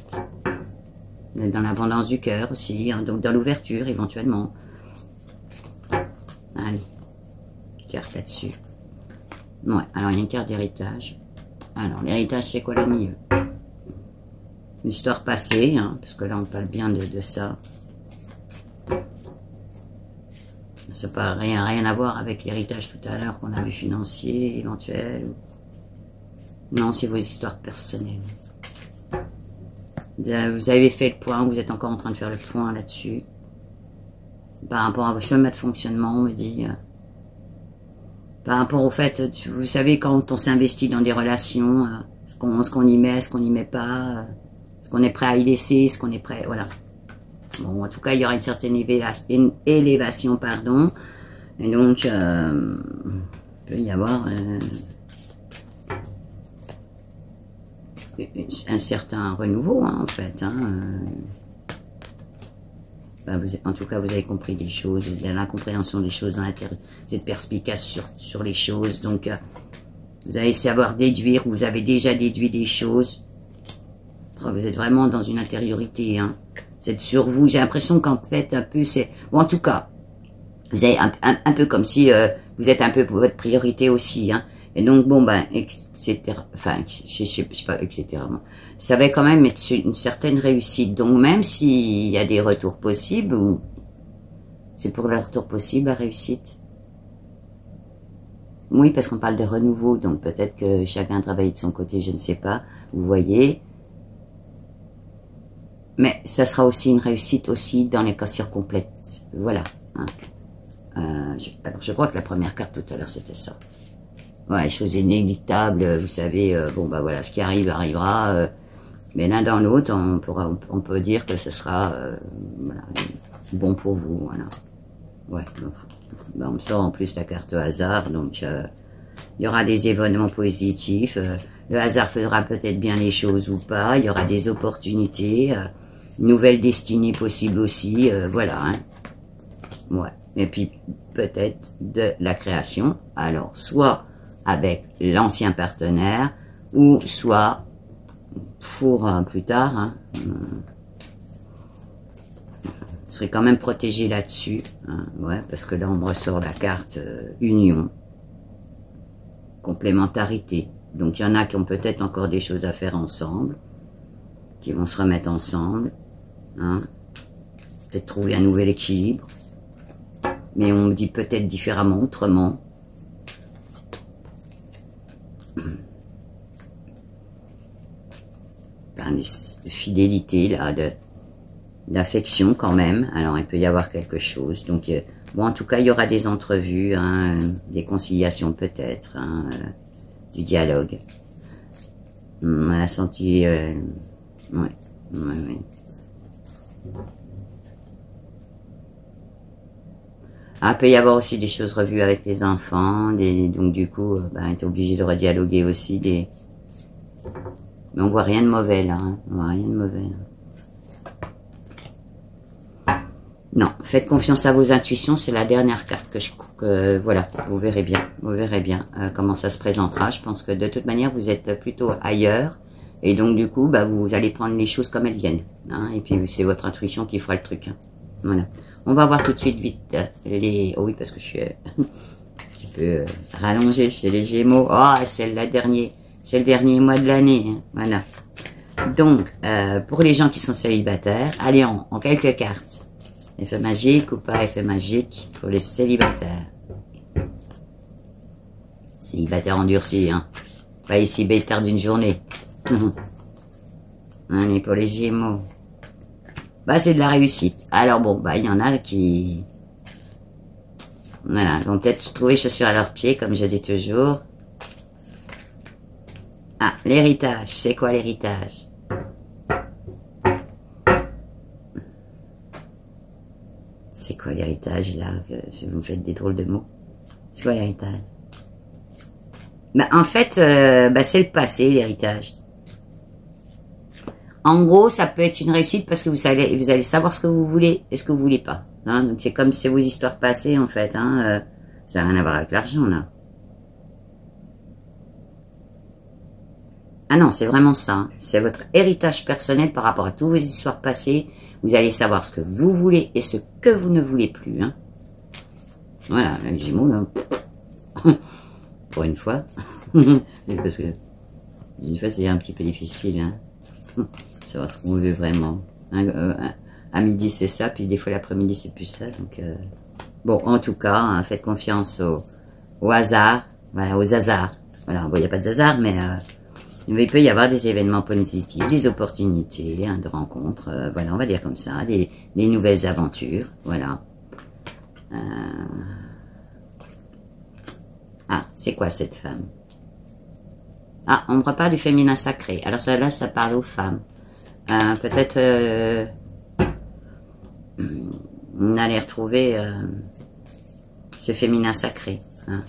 Dans l'abondance du cœur aussi, hein, donc dans l'ouverture éventuellement. Allez, carte là-dessus. Ouais, alors il y a une carte d'héritage. Alors, l'héritage, c'est quoi l'ami? L'histoire passée, hein, parce que là on parle bien de ça. Ça n'a rien à voir avec l'héritage tout à l'heure qu'on a vu financier, éventuel. Non, c'est vos histoires personnelles. Vous avez fait le point, vous êtes encore en train de faire le point là-dessus. Par rapport à vos chemins de fonctionnement, on me dit. Par rapport au fait, vous savez, quand on s'investit dans des relations, ce qu'on y met, ce qu'on n'y met pas, ce qu'on est prêt à y laisser, ce qu'on est prêt, voilà. Bon, en tout cas, il y aura une certaine élévation, pardon. Et donc, il peut y avoir un certain renouveau, hein, en fait. Hein, ben en tout cas, vous avez compris des choses, il y a l'incompréhension des choses dans l'intérieur. Vous êtes perspicace sur les choses, donc vous allez savoir déduire, vous avez déjà déduit des choses. Vous êtes vraiment dans une intériorité, hein. Vous êtes sur vous. J'ai l'impression qu'en fait, un peu, c'est... Bon, en tout cas, vous avez un peu comme si vous êtes un peu pour votre priorité aussi, hein. Et donc, bon, ben, etc. Enfin, je sais pas, etc. Ça va quand même être une certaine réussite. Donc, même s'il y a des retours possibles, ou c'est pour le retour possible, la réussite. Oui, parce qu'on parle de renouveau, donc peut-être que chacun travaille de son côté, je ne sais pas. Vous voyez. Mais ça sera aussi une réussite aussi dans les cassures complètes. Voilà. Hein. Alors, je crois que la première carte tout à l'heure, c'était ça. Ouais, les choses inéluctables, vous savez, bon, bah voilà, ce qui arrive, arrivera. Mais l'un dans l'autre, on peut dire que ce sera voilà, bon pour vous. Voilà. Ouais. Bah, on me sort en plus la carte hasard, donc il y aura des événements positifs. Le hasard fera peut-être bien les choses ou pas. Il y aura des opportunités. Nouvelle destinée possible aussi, voilà. Hein. Ouais. et puis peut-être de la création. Alors, soit avec l'ancien partenaire, ou soit pour plus tard, hein, serait quand même protégé là-dessus, hein, ouais, parce que là on me ressort la carte union, complémentarité. Donc il y en a qui ont peut-être encore des choses à faire ensemble, qui vont se remettre ensemble, hein, peut-être trouver un nouvel équilibre, mais on me dit peut-être différemment, autrement. De fidélité là, d'affection quand même. Alors il peut y avoir quelque chose. Donc bon, en tout cas il y aura des entrevues, hein, des conciliations peut-être, hein, du dialogue. On a senti, ouais. Ah, peut y avoir aussi des choses revues avec les enfants, donc du coup, ben, tu es obligé de redialoguer aussi des. Mais on voit rien de mauvais là, hein. On voit rien de mauvais. Non, faites confiance à vos intuitions, c'est la dernière carte que voilà, vous verrez bien comment ça se présentera. Je pense que de toute manière, vous êtes plutôt ailleurs, et donc du coup, bah, vous allez prendre les choses comme elles viennent, hein, et puis c'est votre intuition qui fera le truc. Hein. Voilà. On va voir tout de suite vite les. Oh oui, parce que je suis un petit peu rallongée chez les Gémeaux. Oh, c'est le dernier mois de l'année. Hein. Voilà. Donc, pour les gens qui sont célibataires, allez en quelques cartes. Effet magique ou pas effet magique pour les célibataires. Célibataire endurci, hein. Pas ici bêtard d'une journée. Allez, pour les Gémeaux. Bah, c'est de la réussite. Alors bon, bah, il y en a qui... Voilà, vont peut-être trouver chaussures à leurs pieds, comme je dis toujours. Ah, l'héritage. C'est quoi l'héritage? C'est quoi l'héritage, là? Si vous me faites des drôles de mots. C'est quoi l'héritage? Bah, en fait, c'est le passé, l'héritage. En gros, ça peut être une réussite parce que vous allez savoir ce que vous voulez et ce que vous voulez pas. Hein, donc, c'est comme c'est vos histoires passées, en fait. Hein, ça n'a rien à voir avec l'argent, là. Ah non, c'est vraiment ça. Hein. C'est votre héritage personnel par rapport à toutes vos histoires passées. Vous allez savoir ce que vous voulez et ce que vous ne voulez plus. Hein. Voilà, les Gémeaux, là. Pour une fois. Parce que des fois, c'est un petit peu difficile. Hein. Savoir ce qu'on veut vraiment. Hein, à midi, c'est ça. Puis des fois, l'après-midi, c'est plus ça. Donc, bon, en tout cas, hein, faites confiance au hasard. Voilà, aux hasards. Voilà, bon, il n'y a pas de hasard, mais... il peut y avoir des événements positifs, des opportunités, hein, de rencontres, voilà, on va dire comme ça, des nouvelles aventures, voilà. Ah, c'est quoi cette femme? Ah, on me reparle du féminin sacré. Alors ça, là, ça parle aux femmes. Peut-être on allait retrouver ce féminin sacré. Hein.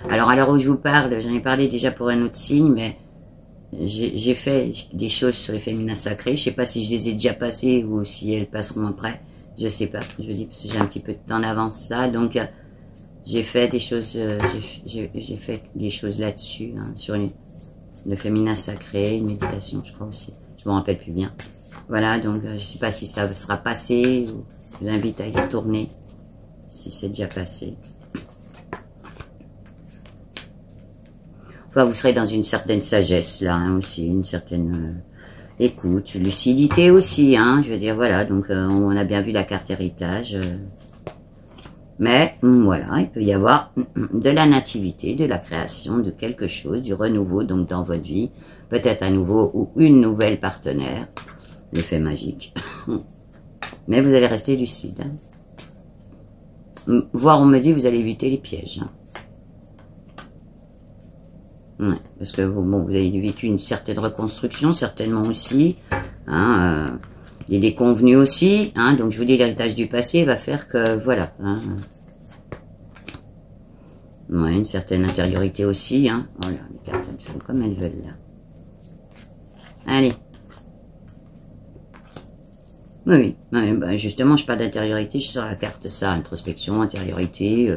Alors à l'heure où je vous parle, j'en ai parlé déjà pour un autre signe, mais j'ai fait des choses sur les féminins sacrés. Je sais pas si je les ai déjà passées ou si elles passeront après. Je sais pas. Je vous dis parce que j'ai un petit peu de temps d'avance ça. Donc j'ai fait des choses. J'ai fait des choses là-dessus hein, sur le féminin sacré, une méditation, je crois aussi. Je me rappelle plus bien. Voilà. Donc je sais pas si ça sera passé. Ou je vous invite à y retourner si c'est déjà passé. Enfin, vous serez dans une certaine sagesse, là, hein, aussi, une certaine écoute, lucidité aussi, hein, je veux dire, voilà, donc on a bien vu la carte héritage, mais voilà, il peut y avoir de la nativité, de la création, de quelque chose, du renouveau, donc dans votre vie, peut-être un nouveau ou une nouvelle partenaire, l'effet magique, mais vous allez rester lucide, hein. Voire on me dit, vous allez éviter les pièges, hein. Ouais, parce que bon, vous avez vécu une certaine reconstruction, certainement aussi, hein, des déconvenus aussi, hein, donc je vous dis l'héritage du passé va faire que, voilà, hein, ouais, une certaine intériorité aussi, hein, oh là, les cartes elles sont comme elles veulent là, allez, Oui, oui, ben justement, je parle d'intériorité, je suis sur la carte ça, introspection, intériorité.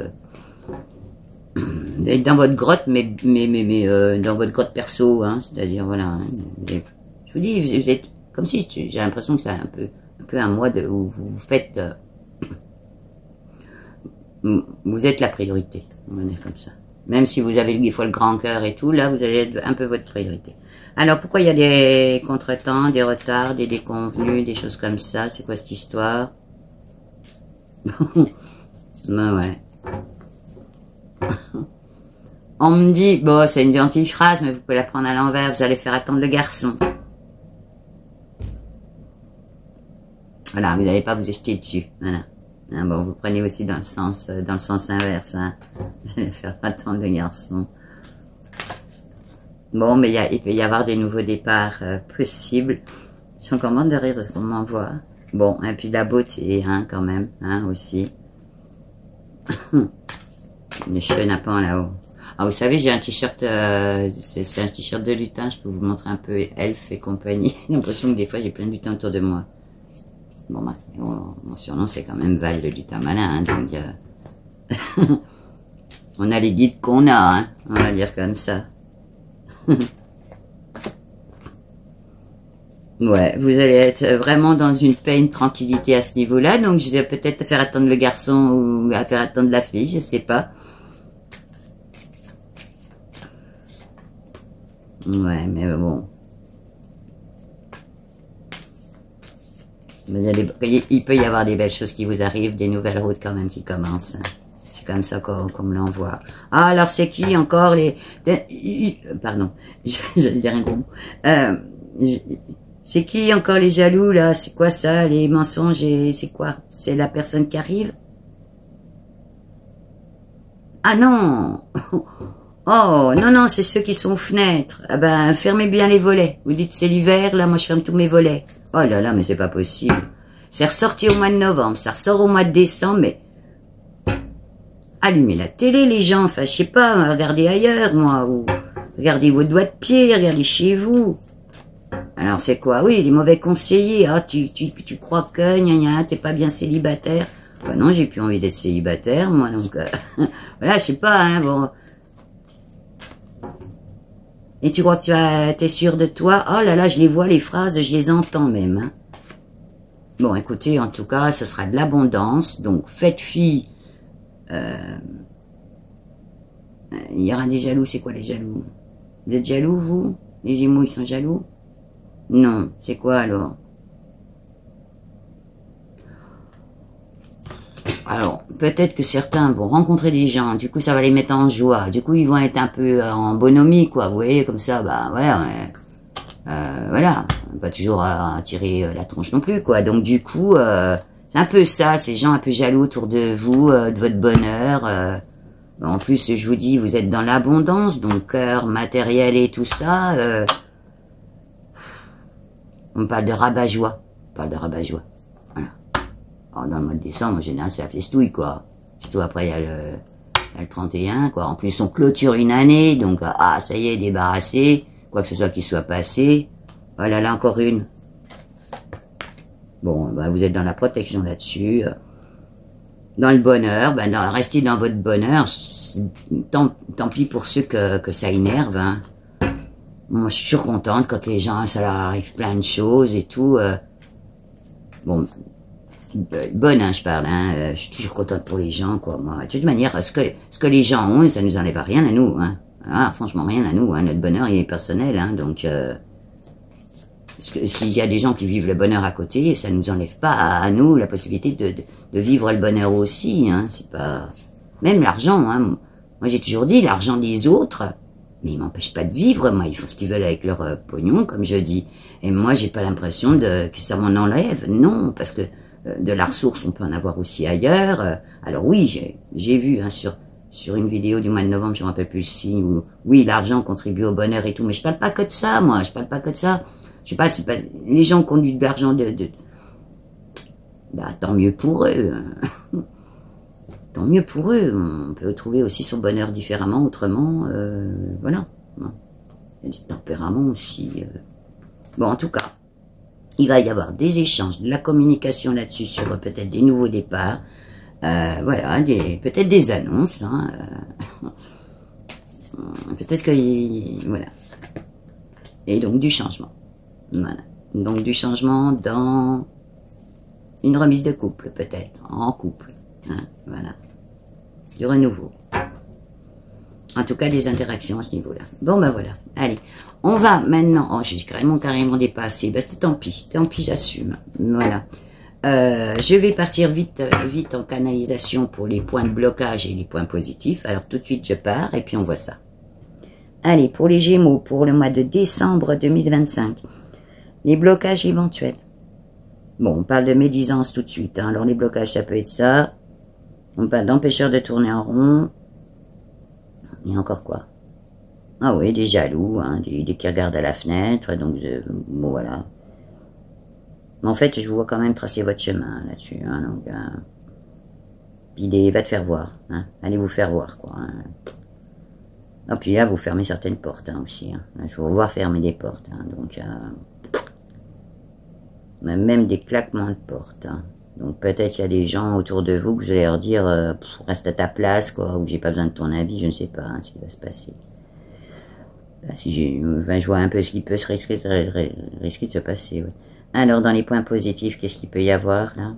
D'être dans votre grotte, mais dans votre grotte perso, hein, c'est-à-dire, voilà. Hein, je vous dis, vous êtes comme si, j'ai l'impression que c'est un peu un mois où vous faites... vous êtes la priorité, on va dire comme ça. Même si vous avez des fois le grand cœur et tout, là, vous allez être un peu votre priorité. Alors, pourquoi il y a des contretemps, des retards, des déconvenus, des choses comme ça? C'est quoi cette histoire? Ben ouais. On me dit, bon, c'est une gentille phrase, mais vous pouvez la prendre à l'envers, vous allez faire attendre le garçon. Voilà, vous n'allez pas vous jeter dessus, voilà. Hein, bon, vous prenez aussi dans le sens inverse, hein. Vous allez faire attendre le garçon. Bon, mais il peut y avoir des nouveaux départs possibles. Je suis encore morte de rire de ce qu'on m'envoie. Bon, et puis la beauté, hein, quand même, hein, aussi. Les cheveux nappants là-haut. Ah, vous savez, j'ai un t-shirt, c'est un t-shirt de lutin, je peux vous montrer un peu elfe et compagnie. J'ai l'impression que des fois, j'ai plein de lutins autour de moi. Bon, mon surnom, c'est quand même Val le lutin malin, hein, donc... on a les guides qu'on a, hein, on va dire comme ça. Ouais, vous allez être vraiment dans une paix, une tranquillité à ce niveau-là, donc je vais peut-être faire attendre le garçon ou faire attendre la fille, je sais pas. Ouais, mais bon. Il peut y avoir des belles choses qui vous arrivent, des nouvelles routes quand même qui commencent. C'est comme ça qu'on me l'envoie. Ah, alors c'est qui encore les... Pardon, j'allais dire un gros mot. C'est qui encore les jaloux là? C'est quoi ça? Les mensonges et c'est quoi? C'est la personne qui arrive? Ah non! Oh, non, non, c'est ceux qui sont aux fenêtres. Ah ben, fermez bien les volets. Vous dites c'est l'hiver, là, moi je ferme tous mes volets. Oh là là, mais c'est pas possible. C'est ressorti au mois de novembre, ça ressort au mois de décembre, mais... Allumez la télé, les gens, enfin, je sais pas, regardez ailleurs, moi, ou... Regardez vos doigts de pied, regardez chez vous. Alors, c'est quoi? Oui, les mauvais conseillers. Ah, tu crois que, gna gna, t'es pas bien célibataire. Bah non, j'ai plus envie d'être célibataire, moi, donc... voilà, je sais pas, hein, bon... Et tu crois que t'es sûr de toi? Oh là là, je les vois, les phrases, je les entends même. Hein. Bon, écoutez, en tout cas, ça sera de l'abondance. Donc, faites fi. Il y aura des jaloux. C'est quoi les jaloux? Vous êtes jaloux, vous? Les Gémeaux, ils sont jaloux? Non. C'est quoi, alors? Alors, peut-être que certains vont rencontrer des gens, du coup, ça va les mettre en joie. Du coup, ils vont être un peu en bonhomie, quoi. Vous voyez, comme ça, bah, voilà. Voilà. Pas toujours à tirer la tronche non plus, quoi. Donc, du coup, c'est un peu ça, ces gens un peu jaloux autour de vous, de votre bonheur. En plus, je vous dis, vous êtes dans l'abondance, donc cœur, matériel et tout ça. On parle de rabat-joie. On parle de rabat-joie. Voilà. Alors, dans le mois de décembre, en général, c'est la festouille, quoi. Surtout après, il y a le 31, quoi. En plus, on clôture une année, donc, ah, ça y est, débarrassé. Quoi que ce soit qui soit passé. Voilà, là, encore une. Bon, bah, vous êtes dans la protection là-dessus. Dans le bonheur, ben, restez dans votre bonheur. Tant pis pour ceux que ça énerve, hein. Moi, je suis toujours contente quand les gens, ça leur arrive plein de choses et tout. Bon, bonne, hein, je parle, hein. Je suis toujours contente pour les gens, quoi. Moi, de toute manière, ce que les gens ont, ça nous enlève rien à nous, hein. Ah, franchement, rien à nous, hein. Notre bonheur, il est personnel, hein. Donc, s'il y a des gens qui vivent le bonheur à côté, ça nous enlève pas à nous la possibilité de vivre le bonheur aussi, hein. C'est pas... Même l'argent, hein. Moi, j'ai toujours dit, l'argent des autres... Mais ils m'empêchent pas de vivre, moi. Ils font ce qu'ils veulent avec leur pognon, comme je dis. Et moi, j'ai pas l'impression que ça m'en enlève. Non, parce que de la ressource, on peut en avoir aussi ailleurs. Alors oui, j'ai vu hein, sur une vidéo du mois de novembre, je me rappelle plus si, où oui, l'argent contribue au bonheur et tout. Mais je parle pas que de ça, moi. Je parle pas que de ça. Je sais pas, c'est pas les gens qui ont de l'argent bah, tant mieux pour eux. Tant mieux pour eux, on peut trouver aussi son bonheur différemment, autrement, voilà. Il y a du tempérament aussi. Bon, en tout cas, Il va y avoir des échanges, de la communication là-dessus sur peut-être des nouveaux départs. Voilà, peut-être des annonces. Hein, peut-être que... Voilà. Et donc du changement. Voilà. Donc du changement dans une remise de couple, peut-être. En couple. Hein, voilà. Du renouveau. En tout cas, des interactions à ce niveau-là. Bon, ben voilà. Allez. On va maintenant... Oh, j'ai carrément dépassé. Ben, tant pis, j'assume. Voilà. Je vais partir vite en canalisation pour les points de blocage et les points positifs. Alors, tout de suite, je pars et puis on voit ça. Allez, pour les Gémeaux, pour le mois de décembre 2025. Les blocages éventuels. Bon, on parle de médisance tout de suite. Hein. Alors, les blocages, ça peut être ça. On parle d'empêcheurs de tourner en rond. Et encore quoi? Ah oui, des jaloux, hein, des qui regardent à la fenêtre, donc bon voilà. Mais en fait, je vous vois quand même tracer votre chemin là-dessus, hein, donc l'idée va te faire voir, hein, allez vous faire voir, quoi. Hein. Et puis là, vous fermez certaines portes, hein, aussi, hein. Là, je vous vois fermer des portes, hein, donc même des claquements de portes, hein. Donc peut-être il y a des gens autour de vous que vous allez leur dire reste à ta place, quoi, ou j'ai pas besoin de ton avis, je ne sais pas hein, ce qui va se passer. Là, si je vois un peu ce qui peut se risquer de se passer. Ouais. Alors dans les points positifs, qu'est-ce qu'il peut y avoir là?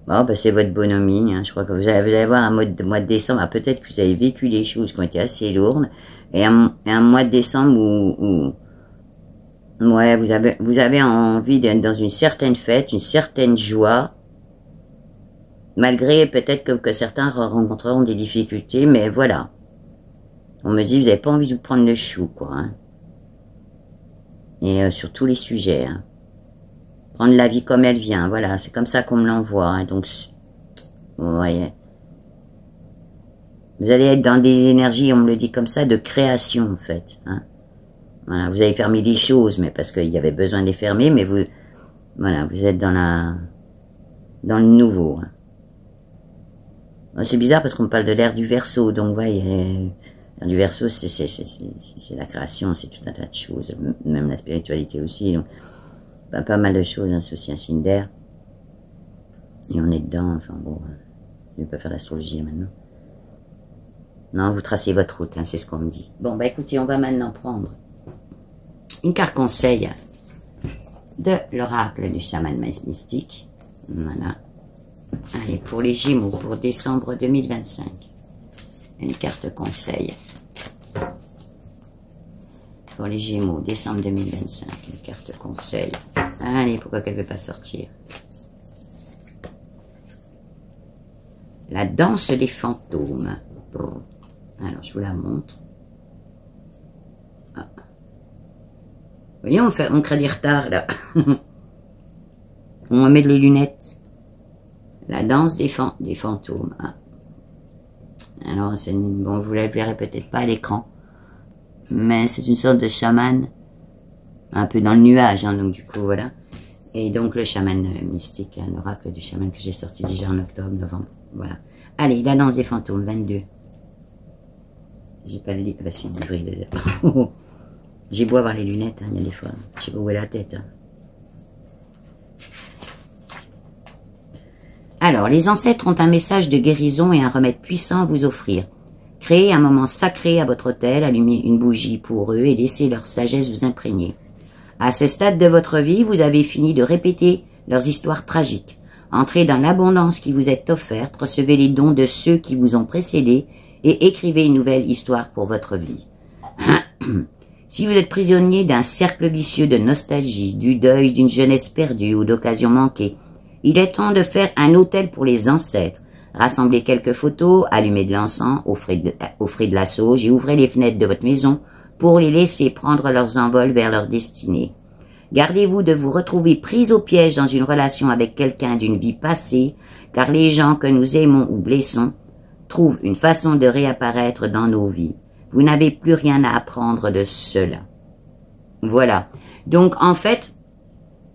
Bon, ben, c'est votre bonhomie. Hein. Je crois que vous allez avoir un mois de décembre. Ah, peut-être que vous avez vécu des choses qui ont été assez lourdes, et un mois de décembre où ouais, vous avez envie d'être dans une certaine fête, une certaine joie, malgré peut-être que certains rencontreront des difficultés, mais voilà. On me dit, vous n'avez pas envie de vous prendre le chou, quoi. Hein. Et sur tous les sujets. Hein. Prendre la vie comme elle vient, voilà, c'est comme ça qu'on me l'envoie. Hein. Donc, vous voyez. Vous allez être dans des énergies, on me le dit comme ça, de création, en fait. Hein. Voilà, vous avez fermé des choses, mais parce qu'il y avait besoin de les fermer, mais vous, voilà, vous êtes dans le nouveau. Hein. C'est bizarre parce qu'on parle de l'ère du Verseau, donc vous voyez, l'ère du Verseau, c'est la création, c'est tout un tas de choses, même la spiritualité aussi, donc pas mal de choses, hein, c'est aussi un signe d'air, et on est dedans, enfin bon, je vais pas faire l'astrologie maintenant. Non, vous tracez votre route, hein, c'est ce qu'on me dit. Bon, bah écoutez, on va maintenant prendre une carte conseil de l'oracle du chaman mystique. Voilà. Allez, pour les Gémeaux, pour décembre 2025. Une carte conseil. Pour les Gémeaux, décembre 2025. Une carte conseil. Allez, pourquoi qu'elle ne veut pas sortir? La danse des fantômes. Alors, je vous la montre. Ah. Vous voyez, on crée des retards, là. On va mettre les lunettes. La danse des fantômes. Ah. Alors, bon, vous ne la verrez peut-être pas à l'écran. Mais c'est une sorte de chaman. Un peu dans le nuage, hein, donc du coup, voilà. Et donc, le chaman mystique, un oracle du chaman que j'ai sorti déjà en octobre, novembre. Voilà. Allez, la danse des fantômes, 22. J'ai pas le livre. Bah si, le livre, il est là. J'ai beau avoir les lunettes, hein, il y a des fois. Je sais pas où est la tête. Hein. Alors, les ancêtres ont un message de guérison et un remède puissant à vous offrir. Créez un moment sacré à votre autel, allumez une bougie pour eux et laissez leur sagesse vous imprégner. À ce stade de votre vie, vous avez fini de répéter leurs histoires tragiques. Entrez dans l'abondance qui vous est offerte, recevez les dons de ceux qui vous ont précédés et écrivez une nouvelle histoire pour votre vie. Si vous êtes prisonnier d'un cercle vicieux de nostalgie, du deuil d'une jeunesse perdue ou d'occasions manquées, il est temps de faire un autel pour les ancêtres. Rassemblez quelques photos, allumez de l'encens, offrez de la sauge et ouvrez les fenêtres de votre maison pour les laisser prendre leurs envols vers leur destinée. Gardez-vous de vous retrouver pris au piège dans une relation avec quelqu'un d'une vie passée, car les gens que nous aimons ou blessons trouvent une façon de réapparaître dans nos vies. Vous n'avez plus rien à apprendre de cela. Voilà. Donc, en fait,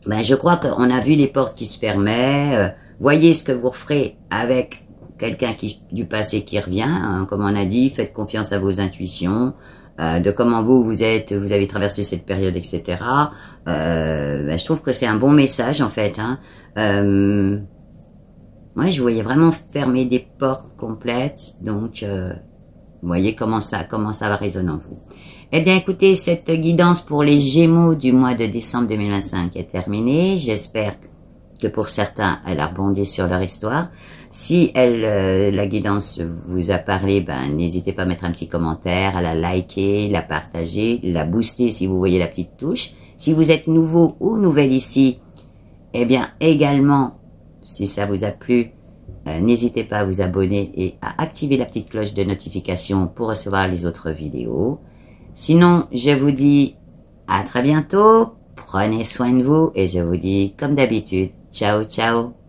ben, je crois qu'on a vu les portes qui se fermaient. Voyez ce que vous ferez avec quelqu'un du passé qui revient. Hein, comme on a dit, faites confiance à vos intuitions. de comment vous avez traversé cette période, etc. Je trouve que c'est un bon message en fait. Hein. Moi, je voyais vraiment fermer des portes complètes, donc vous voyez comment ça va résonner en vous. Eh bien, écoutez, cette guidance pour les Gémeaux du mois de décembre 2025 est terminée. J'espère que pour certains, elle a rebondi sur leur histoire. Si la guidance vous a parlé, n'hésitez pas à mettre un petit commentaire, à la liker, la partager, la booster si vous voyez la petite touche. Si vous êtes nouveau ou nouvelle ici, eh bien, également, si ça vous a plu, n'hésitez pas à vous abonner et à activer la petite cloche de notification pour recevoir les autres vidéos. Sinon, je vous dis à très bientôt, prenez soin de vous et je vous dis comme d'habitude, ciao ciao.